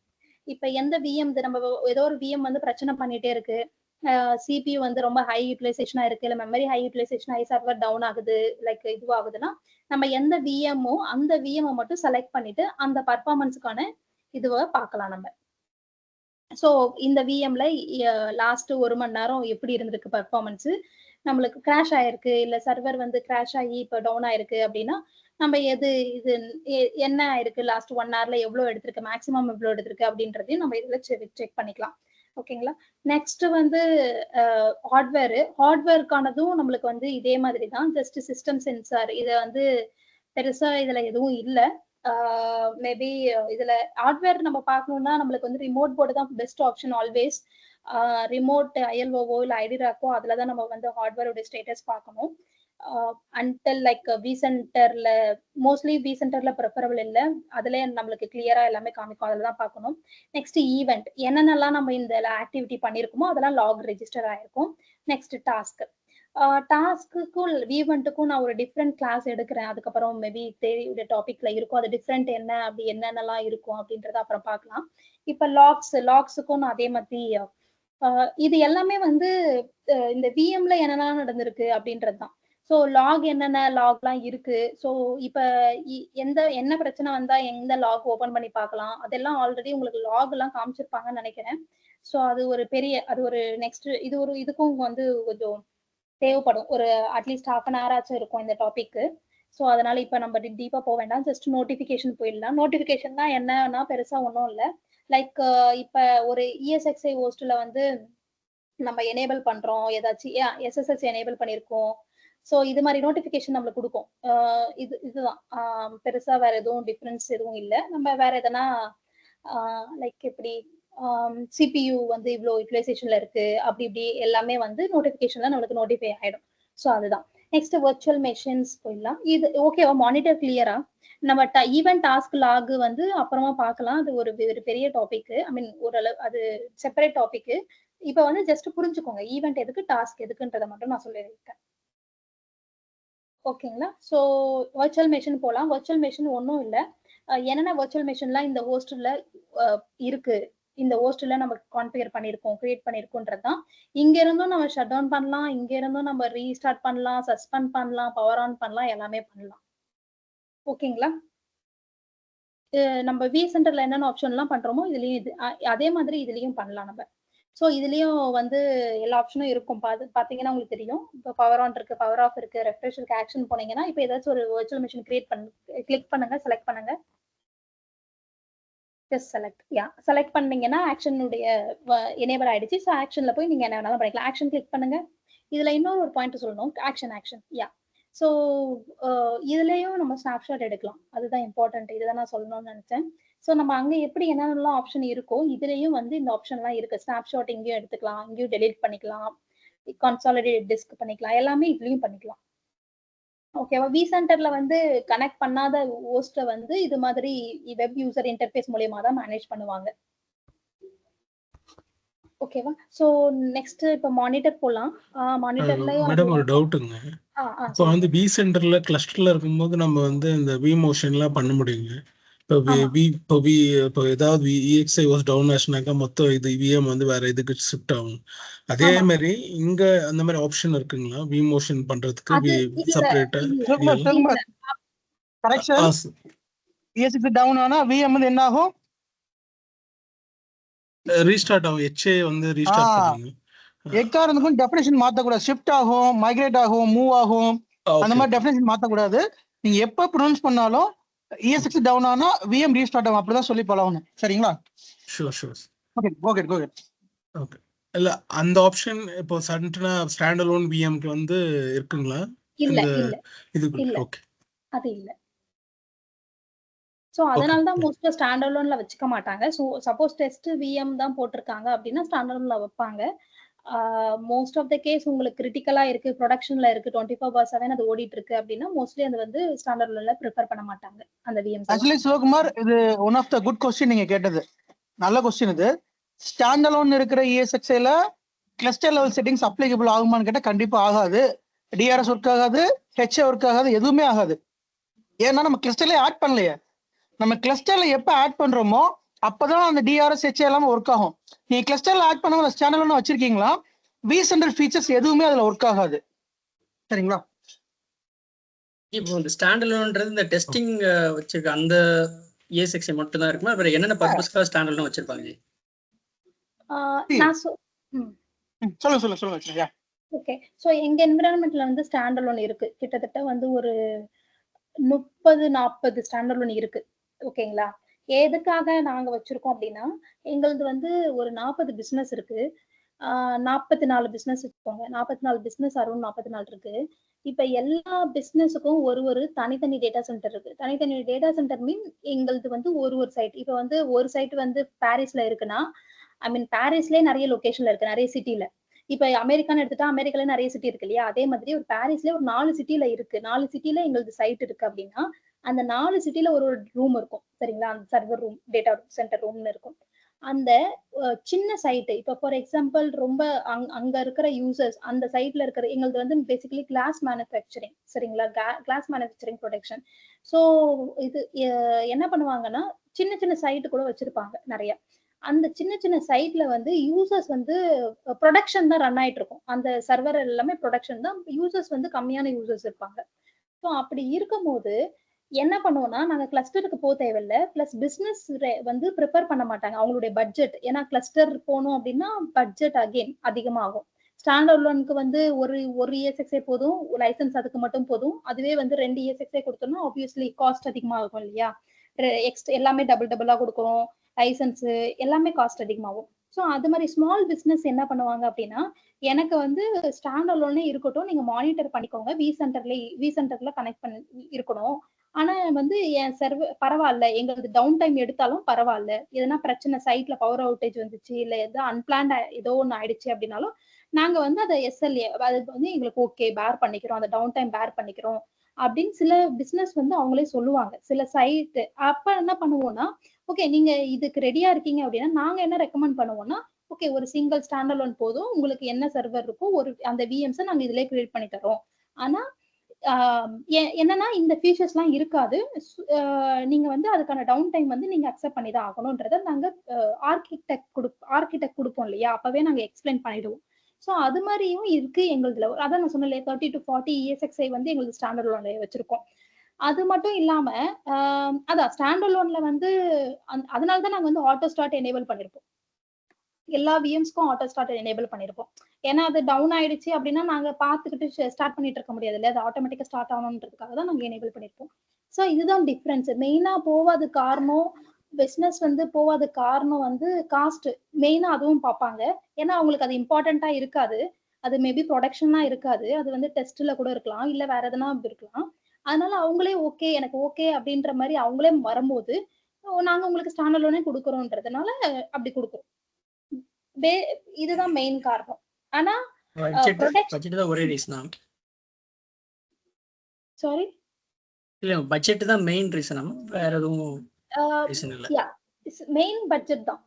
இப்ப எந்த விஎம் நம்ம ஏதோ ஒரு விஎம் வந்து பிரச்சனை பண்ணிட்டே இருக்கு, சிபியூ வந்து ரொம்ப ஹை யூட்டிலைசேஷனா இருக்கு, இல்ல மெமரி ஹை யூட்டிலைசேஷன் ஆகி சர்வர் டவுன் ஆகுது, லைக் இதுவாகுதுன்னா நம்ம எந்த விஎம்மோ அந்த விஎம் மட்டும் செலக்ட் பண்ணிட்டு அந்த பர்ஃபார்மன்ஸுக்கான இதுவை பார்க்கலாம் நம்ம. ஸோ இந்த விஎம்ல லாஸ்ட் 1 மணி நேரம் எப்படி இருந்திருக்கு பர்ஃபார்மன்ஸ், நம்மளுக்கு கிராஷ் ஆயிருக்கு இல்ல சர்வர் வந்து கிராஷ் ஆகி இப்போ டவுன் ஆயிருக்கு அப்படின்னா நம்ம இது என்ன ஆயிருக்கு, லாஸ்ட் 1 ஹவர்ல எவ்வளவு எடுத்திருக்கு, மேக்ஸிமம் எவ்வளவு எடுத்திருக்கு அப்படின்றதையும் நம்ம இதுல செக் பண்ணிக்கலாம். ஓகேங்களா. நெக்ஸ்ட் வந்து ஹார்ட்வேருக்கானதும் நம்மளுக்கு வந்து இதே மாதிரி தான், ஜஸ்ட் சிஸ்டம் சென்சார். இதை வந்து பெருசா இதுல எதுவும் இல்லை. மேபி இதுல ஹார்ட்வேர் நம்ம பார்க்கணும்னா நம்மளுக்கு வந்து ரிமோட் போர்டு தான் பெஸ்ட் ஆப்ஷன் ஆல்வேஸ். ரிமோட் ஐஎல்ஓவோ இல்லை ஐடிராக்கோ அதுல தான் நம்ம வந்து ஹார்ட்வேரோட ஸ்டேட்டஸ் பார்க்கணும். அன்டில் லைக் வி சென்டர்ல மோஸ்ட்லி வி சென்டர்ல ப்ரிஃபரபிள் இல்லை, அதுல நம்மளுக்கு கிளியரா எல்லாமே காமிக்கும், அதில் தான் பார்க்கணும். நெக்ஸ்ட் ஈவெண்ட், என்னென்னலாம் நம்ம இந்த ஆக்டிவிட்டி பண்ணியிருக்கோமோ அதெல்லாம் லாக் ரெஜிஸ்டர் ஆயிருக்கும். நெக்ஸ்ட் டாஸ்க்குக்கும் ஈவெண்ட்டுக்கும் நான் ஒரு டிஃப்ரெண்ட் கிளாஸ் எடுக்கிறேன். அதுக்கப்புறம் மேபி தேவையுடைய டாபிக்ல இருக்கும், அது டிஃப்ரெண்ட் என்ன அப்படி என்னென்னலாம் இருக்கும் அப்படின்றத அப்புறம் பார்க்கலாம். இப்ப லாக்ஸுக்கும் நான் அதே மாதிரி இது எல்லாமே வந்து இந்த விஎம்ல என்னென்னலாம் நடந்திருக்கு அப்படின்றது தான். ஸோ லாக் என்னென்ன லாக்லாம் இருக்கு, ஸோ இப்ப என்ன பிரச்சனை வந்தா எந்த லாக் ஓபன் பண்ணி பார்க்கலாம், அதெல்லாம் ஆல்ரெடி உங்களுக்கு லாக் எல்லாம் காமிச்சிருப்பாங்கன்னு நினைக்கிறேன். ஸோ அது ஒரு நெக்ஸ்ட் இதுக்கும் வந்து கொஞ்சம் தேவைப்படும், ஒரு அட்லீஸ்ட் 1/2 an hour ஆச்சும் இருக்கும் இந்த டாபிக். ஸோ அதனால இப்ப நம்ம டீப்பா போக வேண்டாம், ஜஸ்ட் நோட்டிபிகேஷன் போயிடலாம். நோட்டிபிகேஷன் தான் என்னன்னா பெருசா ஒன்றும் இல்லை. லைக் இப்ப ஒரு இஎஸ்எக்ஸ்ஐ ஹோஸ்ட்ல வந்து நம்ம எனேபிள் பண்றோம், ஏதாச்சும் எஸ்எஸ்எஸ் எனேபிள் பண்ணிருக்கோம். ஸோ இது மாதிரி நோட்டிபிகேஷன் நம்மளுக்கு கொடுக்கும். இதுதான் பெருசா வேற எதுவும் டிஃபரன்ஸ் எதுவும் இல்லை. நம்ம வேற எதனா லைக் எப்படி சிபியூ வந்து இவ்வளோ யூட்டிலைசேஷன்ல இருக்கு அப்படி இப்படி எல்லாமே வந்து நோட்டிபிகேஷன்ல நம்மளுக்கு நோட்டிஃபை ஆயிடும். ஸோ அதுதான். நெக்ஸ்ட் வர்ச்சுவல் மெஷின்ஸ் போயிடலாம். இது ஓகேவா, மானிட்டர் கிளியரா? நம்ம ஈவென்ட் டாஸ்க் லாக் வந்து அப்புறமா பார்க்கலாம், அது ஒரு பெரிய டாபிக். ஐ மீன் ஓரளவு அது செப்பரேட் டாபிக். இப்ப வந்து ஜஸ்ட் புரிஞ்சுக்கோங்க ஈவென்ட் எதுக்கு டாஸ்க் எதுக்குன்றதை மட்டும் நான் சொல்லியிருக்கேன். ஓகேங்களா. ஸோ வர்ச்சுவல் மெஷின் போகலாம். வர்ச்சுவல் மெஷின் ஒன்றும் இல்லை, என்னென்ன வர்ச்சுவல் மெஷின்லாம் இந்த ஹோஸ்ட்ல இருக்கு, இந்த ஹோஸ்ட்ல நம்ம கான்ஃபிகர் பண்ணியிருக்கோம், கிரியேட் பண்ணியிருக்கோன்றதுதான். இங்க இருந்தும் நம்ம ஷட் டவுன் பண்ணலாம், இங்க இருந்தும் நம்ம ரீஸ்டார்ட் பண்ணலாம், சஸ்பெண்ட் பண்ணலாம், பவர் ஆன் பண்ணலாம், எல்லாமே பண்ணலாம். ஓகேங்களா. நம்ம வி சென்டர்ல என்னென்ன ஆப்ஷன்லாம் பண்றோமோ இதுலயும் அதே மாதிரி இதுலயும் பண்ணலாம் நம்ம. ஸோ இதுலயும் வந்து எல்லா ஆப்ஷனும் இருக்கும். பாத்தீங்கன்னா உங்களுக்கு தெரியும், இப்போ பவர் ஆன் இருக்கு, பவர் ஆஃப் இருக்கு, ரெஃப்ரெஷ் இருக்கு, ஆக்ஷன் போனீங்கன்னா இப்போ ஏதாச்சும் ஒரு வர்ச்சுவல் மிஷின் கிளிக் பண்ணுங்க, செலக்ட் பண்ணுங்க, ஜஸ்ட் செலக்ட் பண்ணீங்கன்னா ஆக்ஷனுடைய எனேபிள் ஆயிடுச்சு. ஸோ ஆக்ஷன்ல போய் நீங்க என்ன வேணாலும் பண்ணிக்கலாம். ஆக்ஷன் கிளிக் பண்ணுங்க. இதுல இன்னொரு பாயிண்ட் சொல்லணும், ஆக்ஷன் ஸோ இதுலயும் நம்ம ஸ்னாப்ஷாட் எடுக்கலாம், அதுதான் இம்பார்ட்டன்ட். இதுதான் நான் சொல்லணும்னு நினைச்சேன். ஸோ நம்ம அங்க எப்படி என்னென்னலாம் ஆப்ஷன் இருக்கோ இதுலயும் வந்து இந்த ஆப்ஷன்லாம் இருக்கு. ஸ்னாப்ஷாட் இங்கேயும் எடுத்துக்கலாம், இங்கேயும் டெலீட் பண்ணிக்கலாம், கன்சாலிடேட் டிஸ்க் பண்ணிக்கலாம், எல்லாமே இதுலயும் பண்ணிக்கலாம். ஓகேவா. வி சென்டர்ல வந்து கனெக்ட் பண்ணாத ஹோஸ்ட வந்து இது மாதிரி வெப் யூசர் இன்டர்ஃபேஸ் மூலியமா தான் மேனேஜ் பண்ணுவாங்க. ஓகேவா. சோ நெக்ஸ்ட் இப்ப மானிட்டர் போலாம். மானிட்டர்ல மேடம் ஒரு டவுட்டுங்க. இப்போ வந்து வி சென்டர்ல கிளஸ்டர்ல இருக்கும்போது நம்ம வந்து இந்த வி மோஷன்லாம் பண்ண முடியுங்க. இப்போ ஏதாவது EXI வாஸ் டவுன் ஆச்சுனாக்கா மொத்தம் இது விஎம் வந்து வேற இதுக்கு ஷிஃப்ட் ஆகும். அதே மாதிரி இங்க அந்த மாதிரி ஆப்ஷன் இருக்குங்களா வி மோஷன் பண்றதுக்கு செப்பரேட்டா? கரெக்ஷன் ESX டவுன் ஆனா VM வந்து என்ன ஆகும்? ரீஸ்டார்ட் ஆகும். HA வந்து ரீஸ்டார்ட் பண்ணுங்க. எக்காரணத்துக்கும் டெஃபினேஷன் மாத்தக்கூடாது. ஷிஃப்ட் ஆகும், மைக்ரேட் ஆகும், மூவ் ஆகும், அந்த மாதிரி டெஃபினேஷன் மாத்தக்கூடாது. நீங்க எப்ப ப்ரொனவுன்ஸ் பண்ணாலும் ESX டவுன் ஆனா VM ரீஸ்டார்ட் ஆகும். அப்படிதான் சொல்லி பழகணும். சரிங்களா? ஷூர். ஓகே கோ. ஓகே. இல்ல அந்த ஆப்ஷன் இப்போ சடனா ஸ்டாண்ட் அலோன் VMக்கு வந்து இருக்குங்களா? இல்ல இது இல்ல ஓகே. அது இல்ல. சோ அதனால தான் மோஸ்ட்லி ஸ்டாண்ட் அலோன்ல வச்சுக்க மாட்டாங்க. சோ சப்போஸ் டெஸ்ட் VM தான் போட்டிருக்காங்க அப்படின்னா ஸ்டாண்ட் அலோன்ல வைப்பாங்க. மோஸ்ட் ஆஃப் த கேஸ் உங்களுக்கு கிரிட்டிக்கலா இருக்கு, ப்ரொடக்ஷன்ல இருக்கு, 24/7 அது ஓடிட்டு இருக்கு அப்படின்னா மோஸ்ட்லி அது வந்து ஸ்டாண்ட் அலோன்ல ப்ரிஃபர் பண்ண மாட்டாங்க அந்த VMs. ஆக்சுவலி சிவகுமார், இது one of the good question நீங்க கேட்டது. நல்ல கொஸ்டின் இது. ஸ்டாண்ட் அலோன் இருக்கிற ESXல கிளஸ்டர் லெவல் செட்டிங்ஸ் அப்ளிகபிள் ஆகுமான்னு கேட்டா கண்டிப்பா ஆகாது. DRS ஒர்க் ஆகாது, HA ஒர்க் ஆகாது, எதுவுமே ஆகாது. ஏன்னா நம்ம கிளஸ்டர்ல ஆட் பண்ணலையே. நம்ம கிளஸ்டர்ல எப்ப ஆட் பண்றோமோ அப்பதான் அந்த DRS HA எல்லாமே ஒர்க் ஆகும். நீங்க கிளஸ்டர்ல ஆட் பண்ண ஸ்டாண்ட் அலோன் வச்சிருக்கீங்களா, வி சென்டர் ஃபீச்சர்ஸ் எதுவுமே அதுல ஒர்க் ஆகாது. சரிங்களா? இப்போ இந்த ஸ்டாண்ட் அலோன்ன்றது இந்த டெஸ்டிங் வச்சிருக்க அந்த ESX மட்டும் தான் இருக்குமா? வேற என்னென்ன பர்பஸ்க்காக ஸ்டாண்ட் அலோன் வச்சிருப்பாங்க? சொல்லுங்க. ஓகே. சோ எங்க என்விரான்மெண்ட்ல வந்து ஸ்டாண்ட் அலோன் இருக்கு. கிட்டத்தட்ட வந்து ஒரு 30-40 ஸ்டாண்ட் அலோன் இருக்கு. ஓகேங்களா? எதுக்காக நாங்க வச்சிருக்கோம் அப்படின்னா, எங்களது வந்து ஒரு 40 பிசினஸ் இருக்கு. 44 பிசினஸ் வச்சுக்கோங்க. 44 பிசினஸ் அரௌண்ட் 44 இருக்கு. இப்ப எல்லா பிசினஸுக்கும் ஒரு தனித்தனி டேட்டா சென்டர் இருக்கு. தனித்தனி டேட்டா சென்டர் மீன் எங்களது வந்து ஒரு சைட். இப்ப வந்து ஒரு சைட் வந்து பாரிஸ்ல இருக்குன்னா, ஐ மீன் பாரிஸ்லயே நிறைய லொகேஷன்ல இருக்கு, நிறைய சிட்டில. இப்ப அமெரிக்கான்னு எடுத்துட்டா அமெரிக்கால நிறைய சிட்டி இருக்கு இல்லையா? அதே மாதிரி ஒரு பாரிஸ்லயே ஒரு 4 சிட்டில இருக்கு. 4 சிட்டில எங்களது சைட் இருக்கு அப்படின்னா, அந்த 4 சிட்டில ஒரு ரூம் இருக்கும். சரிங்களா? அந்த சர்வர் ரூம், டேட்டா சென்டர் ரூம்னு இருக்கும். அந்த சின்ன சைட், இப்ப ஃபார் எக்ஸாம்பிள் ரொம்ப அங்க இருக்கிற யூசர்ஸ் அந்த சைட்ல இருக்கிற எங்களது வந்து பேசிக்கலி கிளாஸ் மேனுஃபேக்சரிங். சரிங்களா? Glass manufacturing production. சோ இது என்ன பண்ணுவாங்கன்னா, சின்ன சைட் கூட வச்சிருப்பாங்க நிறைய. அந்த சின்ன சைட்ல வந்து யூசர்ஸ் வந்து ப்ரொடக்ஷன் தான் ரன் ஆயிட்டு இருக்கும். அந்த சர்வர் எல்லாமே ப்ரொடக்ஷன் தான். யூசர்ஸ் வந்து கம்மியான யூசர்ஸ் இருப்பாங்க. ஸோ அப்படி இருக்கும்போது என்ன பண்ணுவோம்னா, நாங்க கிளஸ்டருக்கு போக தேவையில்ல. பிளஸ் பிசினஸ் வந்து ப்ரிப்பேர் பண்ண மாட்டாங்க அவங்களுடைய பட்ஜெட். ஏன்னா கிளஸ்டர் போகணும் அப்படின்னா பட்ஜெட் அகைன் அதிகமாகும். ஸ்டாண்ட் அலோனுக்கு வந்து ஒரு ESXA போதும், லைசன்ஸ் அதுக்கு மட்டும் போதும். அதுவே வந்து 2 ESXA கொடுத்தோம்னா ஆப்வியஸ்லி காஸ்ட் அதிகமாகும் இல்லையா? எல்லாமே டபுளா கொடுக்கணும், லைசன்ஸ் எல்லாமே காஸ்ட் அதிகமாகும். ஸோ அது மாதிரி ஸ்மால் பிசினஸ் என்ன பண்ணுவாங்க அப்படின்னா, எனக்கு வந்து ஸ்டாண்ட் அலோனே இருக்கட்டும், நீங்க மானிட்டர் பண்ணிக்கோங்க, வி சென்டர்ல கனெக்ட் பண்ணி இருக்கணும். ஆனா வந்து என் சர்வர் பரவாயில்ல, எங்களுக்கு டவுன் டைம் எடுத்தாலும் பரவாயில்ல, எதனா பிரச்சனை சைட்ல பவர் அவுட்டேஜ் வந்துச்சு, இல்ல ஏதோ அன்பிளான்ட் ஏதோ ஒன்று ஆயிடுச்சு அப்படின்னாலும் நாங்க வந்து அதை SLA அது வந்து எங்களுக்கு ஓகே பேர் பண்ணிக்கிறோம், அந்த டவுன் டைம் பேர் பண்ணிக்கிறோம் அப்படின்னு சில பிசினஸ் வந்து அவங்களே சொல்லுவாங்க. சில சைட் அப்ப என்ன பண்ணுவோம்னா, ஓகே நீங்க இதுக்கு ரெடியா இருக்கீங்க அப்படின்னா நாங்க என்ன ரெக்கமெண்ட் பண்ணுவோம்னா, ஓகே ஒரு சிங்கிள் ஸ்டாண்ட் அலோன் போதும், உங்களுக்கு என்ன சர்வர் இருக்கோ ஒரு அந்த VMs நாங்க இதுலயே கிரியேட் பண்ணி தரோம். ஆனா என்னன்னா இந்த ஃபீச்சர்ஸ் எல்லாம் இருக்காது. நீங்க வந்து அதுக்கான டவுன் டைம் வந்து நீங்க அக்செப்ட் பண்ணி தான் ஆகணும்ன்றத நாங்க ஆர்கிடெக்ட் கொடுப்போம் இல்லையா? அப்பவே நாங்க எக்ஸ்பிளைன் பண்ணிடுவோம். சோ அது மாதிரியும் இருக்கு எங்களுதுல. அதான் நான் சொன்னேன் 30 to 40 ESXi வந்து எங்களுக்கு ஸ்டாண்ட் அலோன்ல வச்சிருக்கோம். அது மட்டும் இல்லாம அதான் ஸ்டாண்ட் அலோன்ல வந்து அதனால தான் நாங்க வந்து ஆட்டோ ஸ்டார்ட் எனேபிள் பண்ணிருப்போம். எல்லா VMஸ்க்கும் ஆட்டோ ஸ்டார்ட் எனேபிள் பண்ணிருப்போம். ஏன்னா அது டவுன் ஆயிடுச்சு அப்படின்னா நாங்க பார்த்துக்கிட்டு ஸ்டார்ட் பண்ணிட்டு இருக்க முடியாது இல்ல, அது ஆட்டோமேட்டிக்கா ஸ்டார்ட் ஆகணுன்றதுக்காக தான் நாங்க எனேபிள் பண்ணிருப்போம். சோ இதுதான் டிஃபரன்ஸ். மெயினா போவாது காரணம், பிசினஸ் வந்து போவாத காரணம் வந்து காஸ்ட். மெயினா அதுவும் பார்ப்பாங்க. ஏன்னா அவங்களுக்கு அது இம்பார்ட்டண்டா இருக்காது. அது மேபி ப்ரொடக்ஷனா இருக்காது, அது வந்து டெஸ்ட்ல கூட இருக்கலாம், இல்ல வேற எதனா இருக்கலாம். அதனால அவங்களே ஓகே எனக்கு ஓகே அப்படின்ற மாதிரி அவங்களே வரும்போது நாங்க உங்களுக்கு ஸ்டாண்ட் அலோனே கொடுக்குறோன்றதுனால அப்படி கொடுக்குறோம். இதுதான் மெயின் காரணம். ஆனா ஒரே ரீசன் சாரி இல்ல பட்ஜெட் தான் மெயின் ரீசன், வேற எதுவும் ரீசன் இல்ல. யா மெயின் பட்ஜெட் தான்.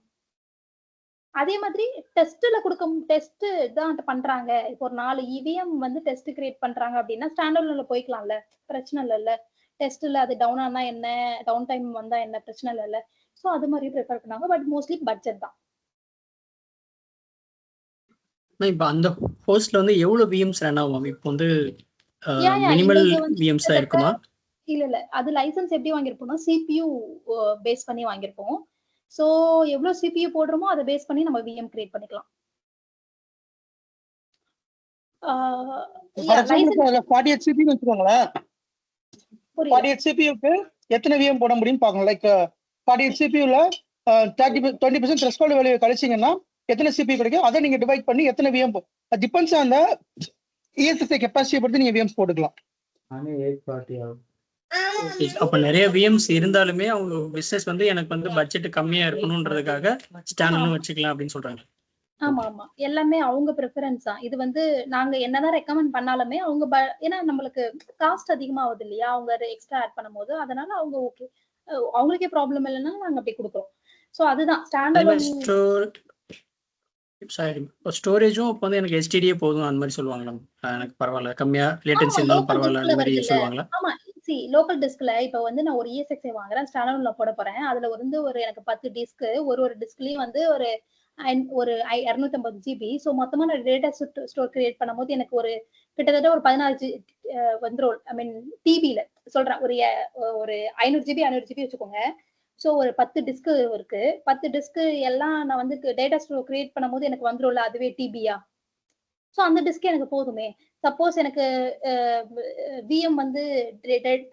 அதே மாதிரி டெஸ்ட்ல கொடுக்கும் டெஸ்ட் தான் பண்றாங்க. இப்போ ஒரு 4 இவிஎம் வந்து டெஸ்ட் கிரியேட் பண்றாங்க அப்படின்னா ஸ்டாண்டர்ட்ல போய்க்கலாம்ல, பிரச்சனை இல்ல. டெஸ்ட்ல அது டவுன் ஆனா என்ன, டவுன் டைம் வந்தா என்ன, பிரச்சனை இல்ல. சோ அது மாதிரி ப்ரிஃபர் பண்ணாங்க. பட் மோஸ்ட்லி பட்ஜெட் தான். இப்ப அந்த ஹோஸ்ட்ல வந்து எவ்வளவு விஎம்ஸ் ரன் ஆகும்? இப்போ வந்து மினிமல் எங்களுக்கு வந்து விஎம்ஸ் தான் இருக்குமா? இல்ல அது லைசன்ஸ் எப்படி வாங்கியிருப்போம்னா CPU பேஸ் பண்ணி வாங்கியிருப்போம். சோ எவ்வளவு CPU போடுறோமோ அதை பேஸ் பண்ணி நம்ம விஎம் கிரியேட் பண்ணிக்கலாம். ஃபார் எக்ஸாம்பிள் 48 CPU வச்சுக்கோங்களேன். 48 CPUக்கு எத்தனை விஎம் போட முடியும்னு பார்க்கணும். லைக் 48 CPUல 20% த்ரெஷ்ஹோல்ட் வேல்யூ கழிச்சீங்கன்னா எத்தனை CPU கிடைக்கும், அதை நீங்க டிவைட் பண்ணி எத்தனை VM depends on the ESXi கெபாசிட்டியை பொறுத்து நீங்க விஎம்ஸ் போட்டுக்கலாம். அப்ப நிறைய விஎம்ஸ் இருந்தாலுமே அவங்க பிசினஸ் வந்து எனக்கு வந்து பட்ஜெட் கம்மியா இருக்கணும்ன்றதுக்காக ஸ்டாண்டர்ட்னு வச்சுக்கலாம் அப்படின்னு சொல்றாங்க. ஆமா எல்லாமே அவங்க ப்ரிஃபரன்ஸ் தான். இது வந்து நாங்க என்னதான் ரெக்கமெண்ட் பண்ணாலுமே அவங்க ஏன்னா நம்மளுக்கு காஸ்ட் அதிகமாகுது இல்லையா, அவங்க எக்ஸ்ட்ரா ஆட் பண்ணும்போது, அதனால அவங்க ஓகே அவங்களுக்கே ப்ராப்ளம் இல்லைன்னா நாங்க அப்படி கொடுக்குறோம். சோ அதுதான் ஸ்டாண்டர்ட். ஸ்டோரேஜும் இப்போ வந்து எனக்கு எஸ்டிடியே போதும் அந்த மாதிரி சொல்லுவாங்களா? எனக்கு பரவாயில்ல, கம்மியா லேட்டன்சி இருந்தாலும் பரவாயில்ல அந்த மாதிரி சொல்லுவாங்களா? ஆமா லோக்கல் டிஸ்க்ல இப்போ வந்து நான் ஒரு ESXi வாங்குறேன், ஸ்டாண்டர்ட்ல போட போறேன். அதுல வந்து ஒரு எனக்கு 10 டிஸ்க், ஒரு டிஸ்க்லயும் வந்து ஒரு 250 GB. ஸோ மொத்தமா நான் டேட்டா ஸ்டோர் கிரியேட் பண்ணும்போது எனக்கு ஒரு கிட்டத்தட்ட ஒரு 16 வந்துடும். ஐ மீன் டிபியில சொல்றேன், ஒரு 500 GB வச்சுக்கோங்க. ஸோ ஒரு 10 டிஸ்க் இருக்கு. 10 டிஸ்க் எல்லாம் நான் வந்து டேட்டா ஸ்டோர் கிரியேட் பண்ணும்போது எனக்கு வந்துடும்ல, அதுவே டிபியா. ஸோ அந்த டிஸ்க் எனக்கு போதுமே. சப்போஸ் எனக்கு விஎம் வந்து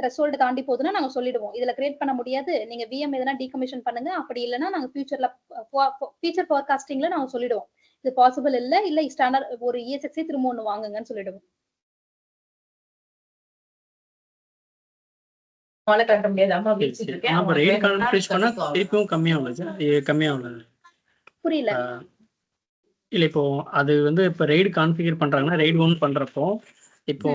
த்ரெஷ்ஹோல்ட் தாண்டி போகுதுன்னா நாங்க சொல்லிடுவோம், இதுல கிரியேட் பண்ண முடியாது, நீங்க விஎம் எதனா டீகமிஷன் பண்ணுங்க, அப்படி இல்லைன்னா நாங்க ஃபியூச்சர் ஃபோர்காஸ்டிங்ல நாங்க சொல்லிடுவோம் இது பாசிபிள் இல்ல ஸ்டாண்டர்ட் ஒரு ESXi திரும்ப ஒண்ணு வாங்குங்கன்னு சொல்லிடுவோம். புரியல. இல்ல இப்போ அது வந்து இப்ப ரெய்டு கான்ஃபிகர் பண்றாங்கன்னா ரெய்டு 1 பண்றப்போ இப்போ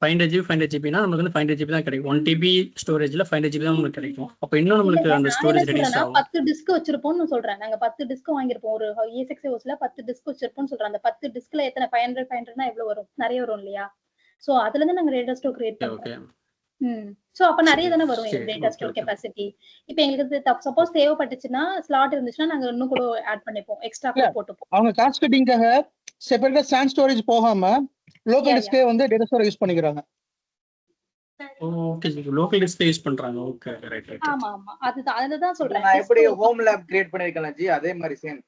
500 GBனா நமக்கு வந்து 500 GB தான் கிடைக்கும். 1 TB ஸ்டோரேஜ்ல 500 GB தான் நமக்கு கிடைக்கும். அப்ப இன்னும் நமக்கு அந்த ஸ்டோரேஜ் ரெடியூஸ் ஆகும். 10 டிஸ்க் வச்சிருப்போம்னு சொல்றேன். நாங்க 10 டிஸ்க் வாங்கிருப்போம். ஒரு ESXi ஹோஸ்ட்ல 10 டிஸ்க் வச்சிருப்போம்னு சொல்றேன். அந்த 10 டிஸ்க்ல எத்தனை 500னா எவ்வளவு வரும்? நிறைய வரும் இல்லையா? சோ அதுல இருந்து நாங்க டேட்டா ஸ்டோர் கிரியேட் பண்றோம். சோ அப்ப நிறைய தானே வரும் எங்க டேட்டா ஸ்டோர் கெபாசிட்டி. இப்போ எங்களுக்கு சப்போஸ் தேவைப்பட்டுச்சுன்னா ஸ்லாட் இருந்துச்சுன்னா நாங்க இன்னும் கூட ஆட் பண்ணிப்போம், எக்ஸ்ட்ரா கூட போட்டுப்போம். அவங்க காஸ்ட் கட்டிங்காக செப்பரேட்டா ஸ்டாண்ட் ஸ்டோரேஜ் போகாம லோக்கல் டிஸ்கே வந்து டேட்டா ஸ்டோர் யூஸ் பண்ணிக்கிறாங்க. ஓகே லோக்கல் டிஸ்க் யூஸ் பண்றாங்க. Okay right. ஆமா அதுதான் சொல்றேன். நான் எப்படி ஹோம் லேப் கிரியேட் பண்ணிருக்கேன் ஜி, அதே மாதிரி சேம்.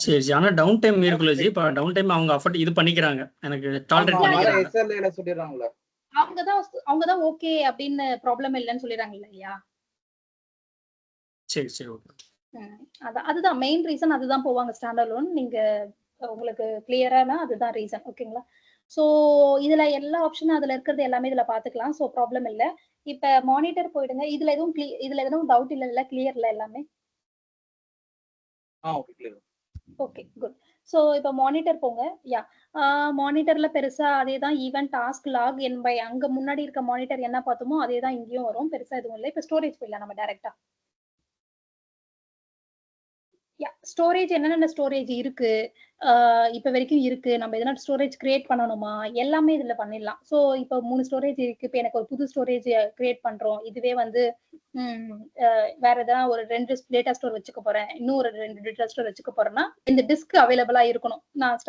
சரி ஆனா டவுன் டைம் இருக்குல்ல ஜி, இப்ப டவுன் டைம் அவங்க அஃபோர்ட் இது பண்ணிக்கிறாங்க, எனக்கு டாலரேட் பண்ணிக்கிறாங்க. SLA ல சொல்லிடுறாங்கல, அவங்கதான் ஓகே அப்படின்னு ப்ராப்ளம் இல்லன்னு சொல்லிடுறாங்க இல்லையா? சரி ஓகே. அதுதான் மெயின் ரீசன், அதுதான் போவாங்க ஸ்டாண்டர்ட் லோன். நீங்க உங்களுக்கு கிளியரானா அதுதான் ரீசன். ஓகேங்களா? சோ இதுல எல்லா ஆப்ஷனும் அதுல இருக்கிறது எல்லாமே இதுல பாத்துக்கலாம். சோ ப்ராப்ளம் இல்ல. இப்ப மானிட்டர் போயிடுங்க. இதுல எதுவும் டவுட் இல்ல, கிளியர்ல எல்லாமே? Okay clear. Okay good. So இப்ப மானிட்டர் போங்க. மானிட்டர்ல பெருசா அதேதான் ஈவென்ட் டாஸ்க் லாக் என் பை, அங்க முன்னாடி இருக்க மானிட்டர் என்ன பார்த்தோமோ அதேதான் இங்கேயும் வரும், பெருசா எதுவும் இல்லை. இப்ப ஸ்டோரேஜ் போயிடலாம் நம்ம டைரக்டா. ஸ்டோரேஜ் என்னென்ன ஸ்டோரேஜ் இருக்கு இப்ப வரைக்கும் இருக்கு, நம்ம எதனா ஸ்டோரேஜ் கிரியேட் பண்ணணுமா, எல்லாமே இதுல பண்ணிடலாம். சோ இப்ப 3 ஸ்டோரேஜ் இருக்கு. இப்ப எனக்கு ஒரு புது ஸ்டோரேஜ் கிரியேட் பண்றோம். இதுவே வந்து வேற ஏதாவது ஒரு 2 டேட்டா ஸ்டோர் வச்சுக்க போறேன், இன்னும் ஒரு 2 டேட்டா ஸ்டோர் வச்சுக்க போறேன்னா இந்த டிஸ்க் அவைலபிளா இருக்கணும். நான்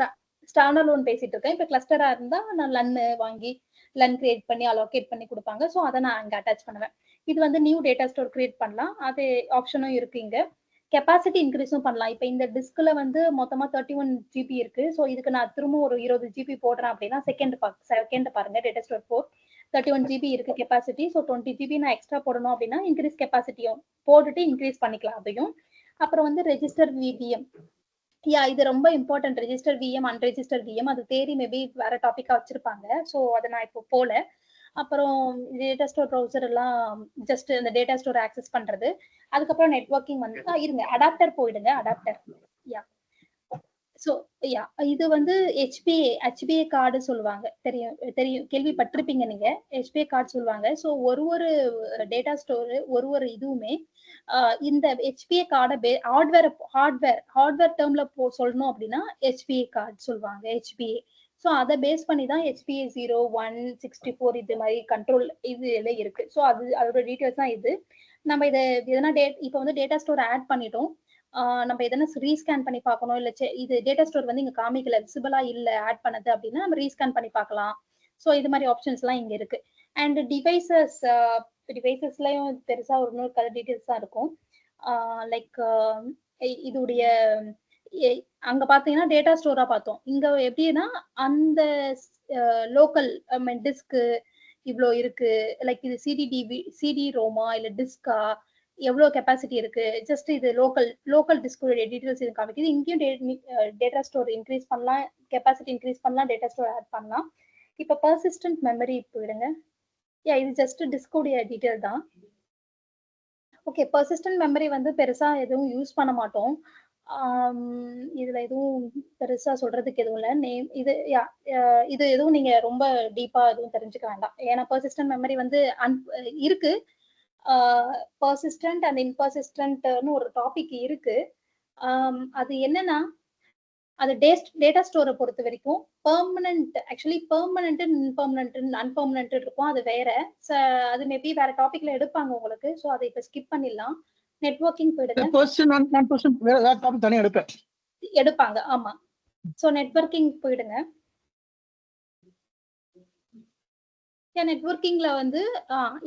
ஸ்டாண்டர்ட் லோன் பேசிட்டு இருக்கேன். இப்ப கிளஸ்டரா இருந்தா நான் லன் வாங்கி லன் கிரியேட் பண்ணி அலோகேட் பண்ணி கொடுப்பாங்க. சோ அதை நான் அங்க அட்டாச் பண்ணுவேன். இது வந்து நியூ டேட்டா ஸ்டோர் கிரியேட் பண்ணலாம், அது ஆப்ஷனும் இருக்கு. இங்க கெபாசிட்டி இன்க்ரீஸும் பண்ணலாம். இப்ப இந்த டிஸ்க்ல வந்து மொத்தமா 31 GB இருக்கு. சோ இதுக்கு நான் திரும்ப ஒரு 20 GB போடுறேன் அப்படின்னா செகண்ட் பாருங்க, டேட்டா ஸ்டோர் 4 31 GB இருக்கு கெபாசிட்டி. ஸோ 20 GB நான் எக்ஸ்ட்ரா போடணும் அப்படின்னா இன்க்ரீஸ் கெபாசிட்டியும் போட்டுட்டு இன்க்ரீஸ் பண்ணிக்கலாம் அதையும். அப்புறம் வந்து ரெஜிஸ்டர் விஎம், இது ரொம்ப important. Register VM unregister VM அது தேடி மேபி வேற டாபிக்கா வச்சிருப்பாங்க. ஸோ அதை நான் இப்போ போல. அப்புறம் டேட்டா ஸ்டோர் ப்ரௌசர் எல்லாம் ஜஸ்ட் இந்த டேட்டா ஸ்டோர் ஆக்சஸ் பண்றது. அதுக்கப்புறம் நெட்வொர்க்கிங் வந்து இருங்க, அடாப்டர் போயிடுங்க. அடாப்டர் ஸோ யா இது வந்து ஹெச்பிஏ கார்டு சொல்லுவாங்க. தெரியும் கேள்விப்பட்டிருப்பீங்க நீங்க. ஹெச்பிஏ கார்டு சொல்லுவாங்க. ஸோ ஒரு டேட்டா ஸ்டோர் ஒரு இதுவுமே இந்த ஹெச்பிஏ கார்டை ஹார்ட்வேர் டேர்ம்ல சொல்லணும் அப்படின்னா ஹெச்பிஏ கார்டு சொல்லுவாங்க. ஹெச்பிஏ. ஸோ அதை பேஸ் பண்ணி தான் ஹெச்பிஏ 0, 1, 64 இது மாதிரி கண்ட்ரோல் இது எல்லாம் இருக்கு. ஸோ அதோட டீட்டெயில்ஸ் தான் இது. நம்ம இதை எதனா இப்போ வந்து டேட்டா ஸ்டோர் ஆட் பண்ணிட்டோம். நம்ம எதனா ரீஸ்கேன் பண்ணி பார்க்கணும், இல்ல இது டேட்டா ஸ்டோர் வந்து இங்க காமிக்கல, விசிபிளா இல்ல ஆட் பண்ணது அப்படின்னா நம்ம ரீஸ்கேன் பண்ணி பார்க்கலாம். ஸோ இது மாதிரி ஆப்ஷன்ஸ் எல்லாம் இங்க இருக்கு. அண்ட் டிவைசஸ்லயும் பெருசா ஒரு நூறு கலர் டீடைல்ஸ் தான் இருக்கும். லைக் இதுடைய அங்க பாத்தீங்கன்னா டேட்டா ஸ்டோரா பார்த்தோம். இங்க எப்படின்னா அந்த லோக்கல் டிஸ்க் இவ்வளோ இருக்கு, லைக் இது சிடி ரோமா இல்ல டிஸ்கா, எவ்வளவு கெப்பாசிட்டி இருக்கு, ஜஸ்ட் இது லோக்கல் டிஸ்கோட டீடைல்ஸ் இது காமிக்குது. இங்கேயும் டேட்டா ஸ்டோர் இன்க்ரீஸ் பண்ணலாம், கெப்பாசிட்டி இன்க்ரீஸ் பண்ணலாம், டேட்டா ஸ்டோர் ஆட் பண்ணலாம். இப்போ பர்சிஸ்டன்ட் மெமரி போயிடுங்க. இது ஜஸ்ட் டிஸ்கோடைய டீடைல் தான். ஓகே, பர்சிஸ்டன்ட் மெமரி வந்து பெருசா எதுவும் யூஸ் பண்ண மாட்டோம். இதுல எதுவும் பெருசா சொல்றதுக்கு எதுவும் இல்லை. இது எதுவும் நீங்க ரொம்ப டீப்பா எதுவும் தெரிஞ்சுக்க வேண்டாம். ஏன்னா பர்சிஸ்டன்ட் மெமரி வந்து இருக்கு. பர்சிஸ்டன்ட் அண்ட் இன்பர்சிஸ்டன்ட்னு ஒரு டாபிக் இருக்கு. அது என்னன்னா அது டேட்டா ஸ்டோரை பொறுத்த வரைக்கும் பெர்மனன்ட், ஆக்சுவலி பெர்மனன்ட், அன்பெர்மனன்ட் இருக்கும். அது வேற. அது மேபி வேற டாபிக்ல எடுப்பாங்க உங்களுக்கு. ஸோ அதை இப்ப ஸ்கிப் பண்ணிடலாம். நெட்வொர்க்கிங் போயிடுங்க. எடுப்பாங்க, ஆமா. ஸோ நெட்வொர்க்கிங் போயிடுங்க. நெட்வொர்க்கிங்ல வந்து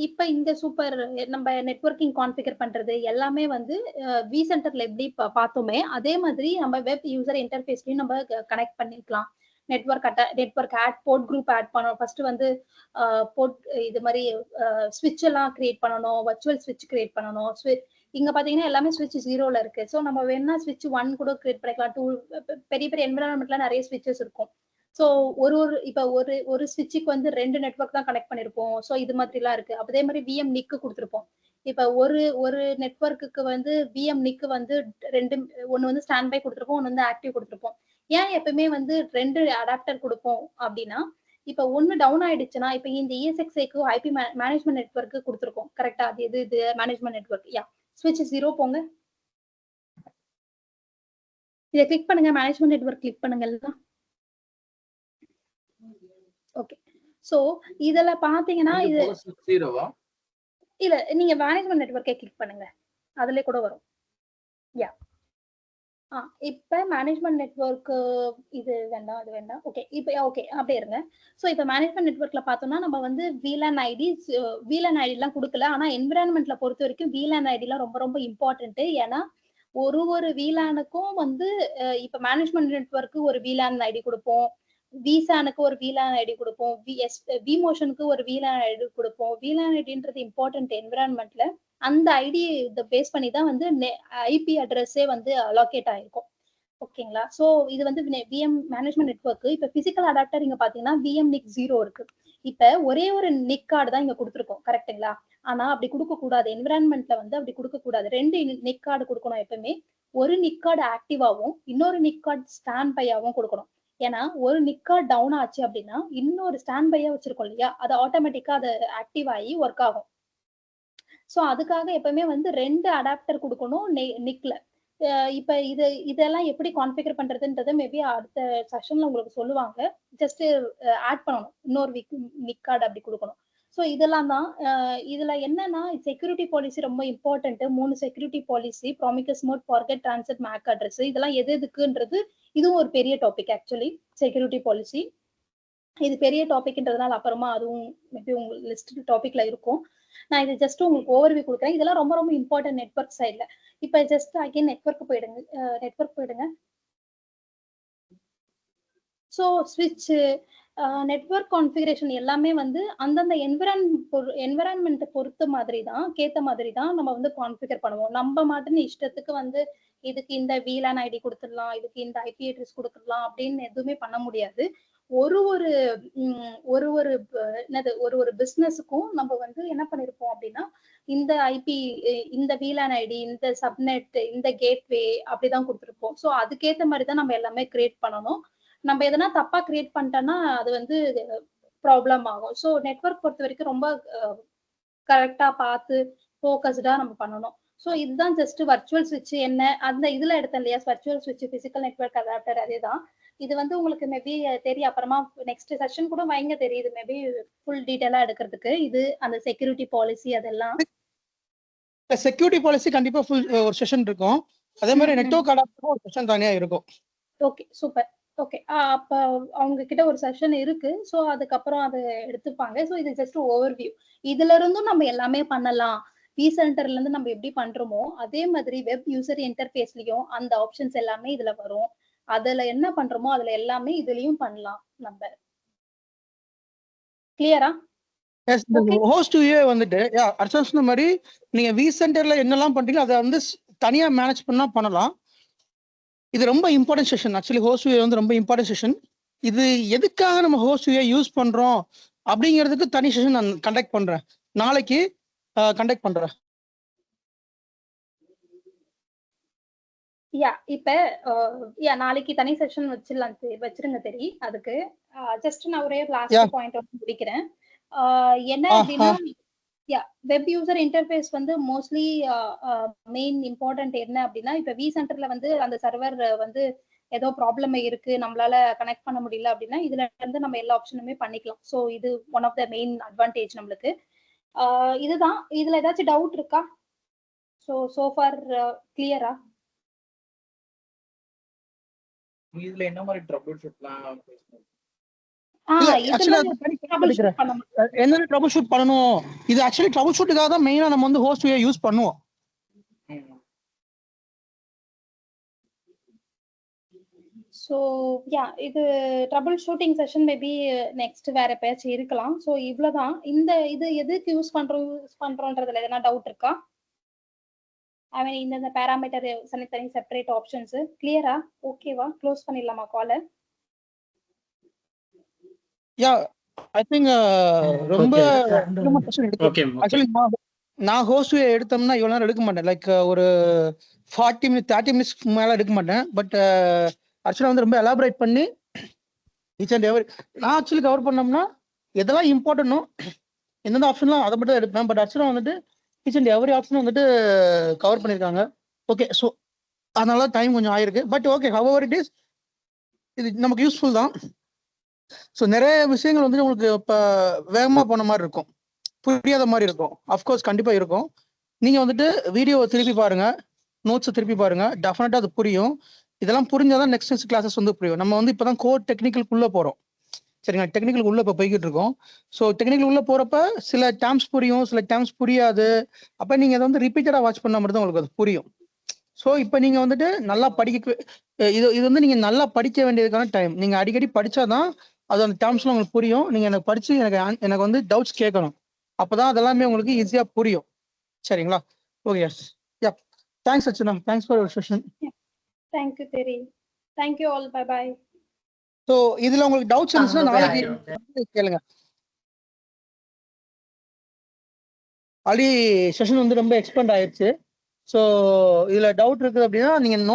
இப்ப இந்த சூப்பர் நம்ம நெட்வொர்க்கிங் கான்ஃபிகர் பண்றது எல்லாமே வந்து வி சென்டர்ல எப்படி பார்த்தோமே அதே மாதிரி நம்ம வெப் யூசர் இன்டர்ஃபேஸ்லயும் நம்ம கனெக்ட் பண்ணிக்கலாம். Network add port group add பண்ணணும். ஃபர்ஸ்ட் வந்து போர்ட் இது மாதிரி ஸ்விட்ச் எல்லாம் கிரியேட் பண்ணணும், வர்ச்சுவல் ஸ்விட்ச் கிரியேட் பண்ணணும். இங்க பாத்தீங்கன்னா எல்லாமே ஸ்விட்ச் 0ல இருக்கு. ஸோ நம்ம வேணா ஸ்விட்ச் 1 கூட கிரியேட் பண்ணிக்கலாம். 2 பெரிய என்விரான்மெண்ட்ல நிறைய ஸ்விட்சஸ் இருக்கும். ஸோ இப்ப ஒரு ஸ்விட்சுக்கு வந்து 2 நெட்வொர்க் தான் கனெக்ட் பண்ணிருப்போம். ஸோ இது மாதிரி எல்லாம் இருக்கு. அதே மாதிரி விஎம் நிக்கு கொடுத்துருப்போம். இப்ப ஒரு நெட்வொர்க்குக்கு வந்து விஎம் நிக்கு வந்து ஒன்னு வந்து ஸ்டாண்ட் பை கொடுத்துருப்போம், ஒன்னு வந்து ஆக்டிவ் கொடுத்துருப்போம். ஏன் எப்பவுமே வந்து 2 அடாப்டர் கொடுப்போம் அப்படின்னா, இப்ப ஒன்னு டவுன் ஆயிடுச்சுன்னா, இப்ப இந்த ESXi-க்கு ஐபி மேனேஜ்மெண்ட் நெட்வொர்க்கு கொடுத்துருக்கோம். கரெக்டா? அது இது மேனேஜ்மெண்ட் நெட்வொர்க். ஸ்விட்ச் 0 போங்க. இதை கிளிக் பண்ணுங்க, மேனேஜ்மெண்ட் நெட்வொர்க் கிளிக் பண்ணுங்க எல்லாம். ஓகே, சோ இதல பாத்தீங்கன்னா இது இல்ல, நீங்க மேனேஜ்மெண்ட் நெட்வொர்க்கை கிளிக் பண்ணுங்க, அதுல கூட வரும். இப்ப மேனேஜ்மெண்ட் நெட்வொர்க் இது வேண்டாம், அது வேண்டாம். ஓகே, இப்ப ஓகே அப்படியே இருங்க. சோ இப்ப மேனேஜ்மெண்ட் நெட்வொர்க்ல பார்த்தோம்னா நம்ம வந்து VLAN ஐடி எல்லாம் கொடுக்கல. ஆனா என்விரான்மெண்ட்ல பொறுத்த வரைக்கும் VLAN ஐடி எல்லாம் ரொம்ப ரொம்ப இம்பார்ட்டன்ட். ஏன்னா ஒரு VLAN-க்கும் வந்து இப்ப மேனேஜ்மெண்ட் நெட்வொர்க்கு ஒரு VLAN ஐடி கொடுப்போம், விசானுக்கு ஒரு VLAN ஐடி கொடுப்போம், விமோஷனுக்கு ஒரு VLAN ஐடி கொடுப்போம். VLAN ஐடின்றது இம்பார்ட்டன்ட் என்விரான்மெண்ட்ல. அந்த ஐடி பேஸ் பண்ணி தான் வந்து ஐபி அட்ரஸே வந்து அலோகேட் ஆயிருக்கும். ஓகேங்களா? சோ இது வந்து விஎம் மேனேஜ்மெண்ட் நெட்வொர்க். இப்ப பிசிக்கல் அடாப்டர் இங்க பாத்தீங்கன்னா விஎம் நிக் 0 இருக்கு. இப்ப ஒரே ஒரு நிக் கார்டு தான் இங்க கொடுத்துருக்கோம். கரெக்டுங்களா? ஆனா அப்படி கொடுக்க கூடாது. என்விரான்மெண்ட்ல வந்து அப்படி கொடுக்க கூடாது. 2 நிக் கார்டு கொடுக்கணும் எப்பவுமே. ஒரு நிக் கார்டு ஆக்டிவாவும் இன்னொரு நிக் கார்டு ஸ்டாண்ட் பையாவும் கொடுக்கணும். ஏன்னா ஒரு நிக் கார்டு டவுன் ஆச்சு அப்படின்னா இன்னொரு ஸ்டாண்ட் பையா வச்சிருக்கோம் இல்லையா, அது ஆட்டோமேட்டிக்கா அது ஆக்டிவ் ஆகி ஒர்க் ஆகும். சோ அதுக்காக எப்பவுமே வந்து 2 அடாப்டர் கொடுக்கணும் நிக்ல. இப்ப இதெல்லாம் எப்படி கான்ஃபிகர் பண்றதுன்றத மேபி அடுத்த செஷன்ல உங்களுக்கு சொல்லுவாங்க. ஜஸ்ட் ஆட் பண்ணணும், இன்னொரு நிக் கார்டு அப்படி கொடுக்கணும். ஸோ இதெல்லாம் தான். இதுல என்னன்னா செக்யூரிட்டி பாலிசி ரொம்ப important. 3 security policy, promiscuous mode, forged, transfer, MAC address, இதெல்லாம் எதுக்குன்றது இதுவும் ஒரு பெரிய டாபிக். ஆக்சுவலி செக்யூரிட்டி பாலிசி இது பெரிய டாபிக்ன்றதுனால அப்புறமா அதுவும் மேபி உங்க லிஸ்ட் டாபிக்ல இருக்கும். நான் இது ஜஸ்ட் உங்களுக்கு ஓவர்வியூ கொடுக்குறேன். இதெல்லாம் ரொம்ப ரொம்ப இம்பார்ட்டன்ட் நெட்வொர்க் சைட்ல. இப்ப ஜஸ்ட் அகைன் நெட்வொர்க் போயிடுங்க. ஸோ ஸ்விட்ச் நெட்வொர்க் கான்ஃபிகரேஷன் எல்லாமே வந்து அந்தந்த என்விரான்மெண்ட் பொறுத்த மாதிரி தான், கேத்த மாதிரி தான் நம்ம வந்து கான்ஃபிகர் பண்ணுவோம். நம்ம மட்டும் இஷ்டத்துக்கு வந்து இதுக்கு இந்த VLAN ஐடி கொடுத்துடலாம், இதுக்கு இந்த ஐபி அட்ரஸ் கொடுத்துடலாம் அப்படின்னு எதுவுமே பண்ண முடியாது. ஒரு பிசினஸுக்கும் நம்ம வந்து என்ன பண்ணிருப்போம் அப்படின்னா இந்த ஐபி, இந்த VLAN ஐடி, இந்த சப்நெட், இந்த கேட்வே அப்படிதான் கொடுத்துருப்போம். ஸோ அதுக்கேற்ற மாதிரி தான் நம்ம எல்லாமே கிரியேட் பண்ணணும். நம்ம எதனா தப்பா கிரியேட் பண்ணிட்டோம்னா அது வந்து ப்ராப்ளம் ஆகும். ஸோ நெட்வொர்க் பொறுத்த வரைக்கும் ரொம்ப கரெக்டா பார்த்து ஃபோக்கஸ்டா நம்ம பண்ணணும். ஸோ இதுதான் ஜஸ்ட் வர்ச்சுவல் ஸ்விட்ச் என்ன அந்த இதுல எடுத்தேன் இல்லையா, வர்ச்சுவல் ஸ்விட்ச், பிசிக்கல் நெட்வொர்க் அடாப்டர், அதேதான். இது வந்து உங்களுக்கு மேபி தெரியும், அப்புறமா நெக்ஸ்ட் செஷன் கூட வைங்க தெரியுது மேபி ஃபுல் டீடைலா எடுக்கிறதுக்கு. இது அந்த செக்யூரிட்டி பாலிசி அதெல்லாம். செக்யூரிட்டி பாலிசி கண்டிப்பா ஃபுல் ஒரு செஷன் இருக்கும். அதே மாதிரி நெட்வொர்க் அடாப்டரும் ஒரு செஷன் தனியா இருக்கும். Okay, super. ஓகே, அப்ப அவங்க கிட்ட ஒரு செஷன் இருக்கு. ஸோ அதுக்கப்புறம் அதை எடுத்துப்பாங்க. ஸோ இது ஜஸ்ட் ஓவர்வியூ. இதுல இருந்தும் நம்ம எல்லாமே பண்ணலாம். விசென்டர்ல இருந்து நம்ம எப்படி பண்றோமோ அதே மாதிரி வெப் யூசர் இன்டர்ஃபேஸ்லயும் அந்த ஆப்ஷன்ஸ் எல்லாமே இதுல வரும். அதுல என்ன பண்றோமோ அதுல எல்லாமே இதுலயும் பண்ணலாம் நம்ம. கிளியரா? ஹோஸ்ட் யூஏ வந்துட்டு அர்ச்சனா சொன்ன மாதிரி நீங்க விசென்டர்ல என்னெல்லாம் பண்றீங்க அதை வந்து தனியா மேனேஜ் பண்ணா பண்ணலாம். இது ரொம்ப important session. Actually host UI வந்து ரொம்ப இம்பார்ட்டன்ட் செஷன். இது எதுக்காக நம்ம ஹோஸ்ட் யூஏ யூஸ் பண்றோம் அப்படிங்கிறதுக்கு தனி செஷன் நான் கண்டக்ட் பண்றேன். நாளைக்கு கண்டக்ட் பண்றேன். இப்ப நாளைக்கு தனி செஷன் வச்சிருங்க தெரி. அதுக்கு ஜஸ்ட் நான் ஒரே லாஸ்ட் பாயிண்ட் முடிக்கிறேன். என்ன அப்படின்னா, வெப் யூசர் இன்டர்ஃபேஸ் வந்து மோஸ்ட்லி மெயின் இம்பார்ட்டன்ட் என்ன அப்படின்னா, இப்ப விசென்டர்ல வந்து அந்த சர்வர் வந்து ஏதோ ப்ராப்ளம் இருக்கு, நம்மளால கனெக்ட் பண்ண முடியல அப்படின்னா இதுல இருந்து நம்ம எல்லா ஆப்ஷனுமே பண்ணிக்கலாம். ஸோ இது one of the main advantage நம்மளுக்கு. இதுதான். இதுல ஏதாச்சும் டவுட் இருக்கா? சோ ஃபார் கிளியரா? இதுல என்ன மாதிரி ட்ரபிள் ஷூட்லாம் என்ன ட்ரபிள் ஷூட் பண்ணணும்? இது ஆக்சுவலி ட்ரபிள் ஷூட்டுக்காக தான் மெயினா நம்ம வந்து ஹோஸ்ட் யூஸ் பண்ணுவோம். ஸோ இது trouble shooting session maybe next வேற பேச்சு இருக்கலாம். ஸோ இவ்வளவுதான். இது எதுக்கு யூஸ் பண்றோன்றதுல எதனா டவுட் இருக்கா? ஐ மீன் இந்த பேராமீட்டர் தனி செப்பரேட் ஆப்ஷன்ஸ் கிளியரா? ஓகேவா? க்ளோஸ் பண்ணிடலாமா காலை? ஐ திங்க் ரொம்ப ஆக்சுவலி நான் ஹோஸ்ட் எடுத்தோம்னா இவ்வளவு நேரம் எடுக்க மாட்டேன். லைக் ஒரு 40 மினிட்ஸ் 30 மினிட்ஸ் மேல எடுக்க மாட்டேன். பட் ஆக்சுவலா வந்து ரொம்ப எலாபரேட் பண்ணி ஈச் அண்ட் எவரி நான் ஆக்சுவலி கவர் பண்ணோம்னா எதெல்லாம் இம்பார்ட்டன்ட்டோ எந்தெந்த ஆப்ஷன்லாம் அதை மட்டும் எடுப்பேன். பட் ஆக்சுவலா வந்துட்டு ஈச் அண்ட் எவரி ஆப்ஷனும் வந்துட்டு கவர் பண்ணியிருக்காங்க. ஓகே, ஸோ அதனால டைம் கொஞ்சம் ஆயிருக்கு. But okay, however it is, இது நமக்கு யூஸ்ஃபுல் தான். ஸோ நிறைய விஷயங்கள் வந்துட்டு உங்களுக்கு இப்போ வேகமாக போன மாதிரி இருக்கும், புரியாத மாதிரி இருக்கும். அஃப்கோர்ஸ் கண்டிப்பாக இருக்கும். நீங்கள் வந்துட்டு வீடியோவை திருப்பி பாருங்க, நோட்ஸை திருப்பி பாருங்க, டெஃபினட்டாக அது புரியும். இதெல்லாம் புரிஞ்சாதான் நெக்ஸ்ட் கிளாஸஸ் வந்து புரியும். நம்ம வந்து இப்போ தான் கோர் டெக்னிக்கலுக்குள்ளே போகிறோம், சரிங்களா? டெக்னிக்கல் உள்ள இப்போ போய்கிட்டு இருக்கோம். ஸோ டெக்னிக்கல் உள்ள போகிறப்ப சில டேர்ம்ஸ் புரியும், சில டேர்ம்ஸ் புரியாது. அப்போ நீங்கள் அதை வந்து ரிப்பீட்டடாக வாட்ச் பண்ணால் மட்டும் தான் உங்களுக்கு அது புரியும். ஸோ இப்போ நீங்கள் வந்துட்டு நல்லா இது வந்து நீங்கள் நல்லா படிக்க வேண்டியதுக்கான டைம். நீங்கள் அடிக்கடி படித்தாதான் அது அந்த டேர்ம்ஸ்லாம் உங்களுக்கு புரியும். நீங்கள் எனக்கு படித்து எனக்கு வந்து டவுட்ஸ் கேட்கணும். அப்போதான் அதெல்லாமே உங்களுக்கு ஈஸியாக புரியும், சரிங்களா? Okay, yes. Thanks Archana, thanks for your session. Thank you தெரி. Thank you all, bye bye. So இதில் உங்களுக்கு டவுட்ஸ் இருந்துச்சுன்னா நாளைக்கு கேளுங்க. ஆல்ரெடி செஷன் வந்து ரொம்ப எக்ஸ்பெண்ட் ஆயிடுச்சு. ஸோ இதில் டவுட் இருக்குது அப்படின்னா நீங்கள் நோட்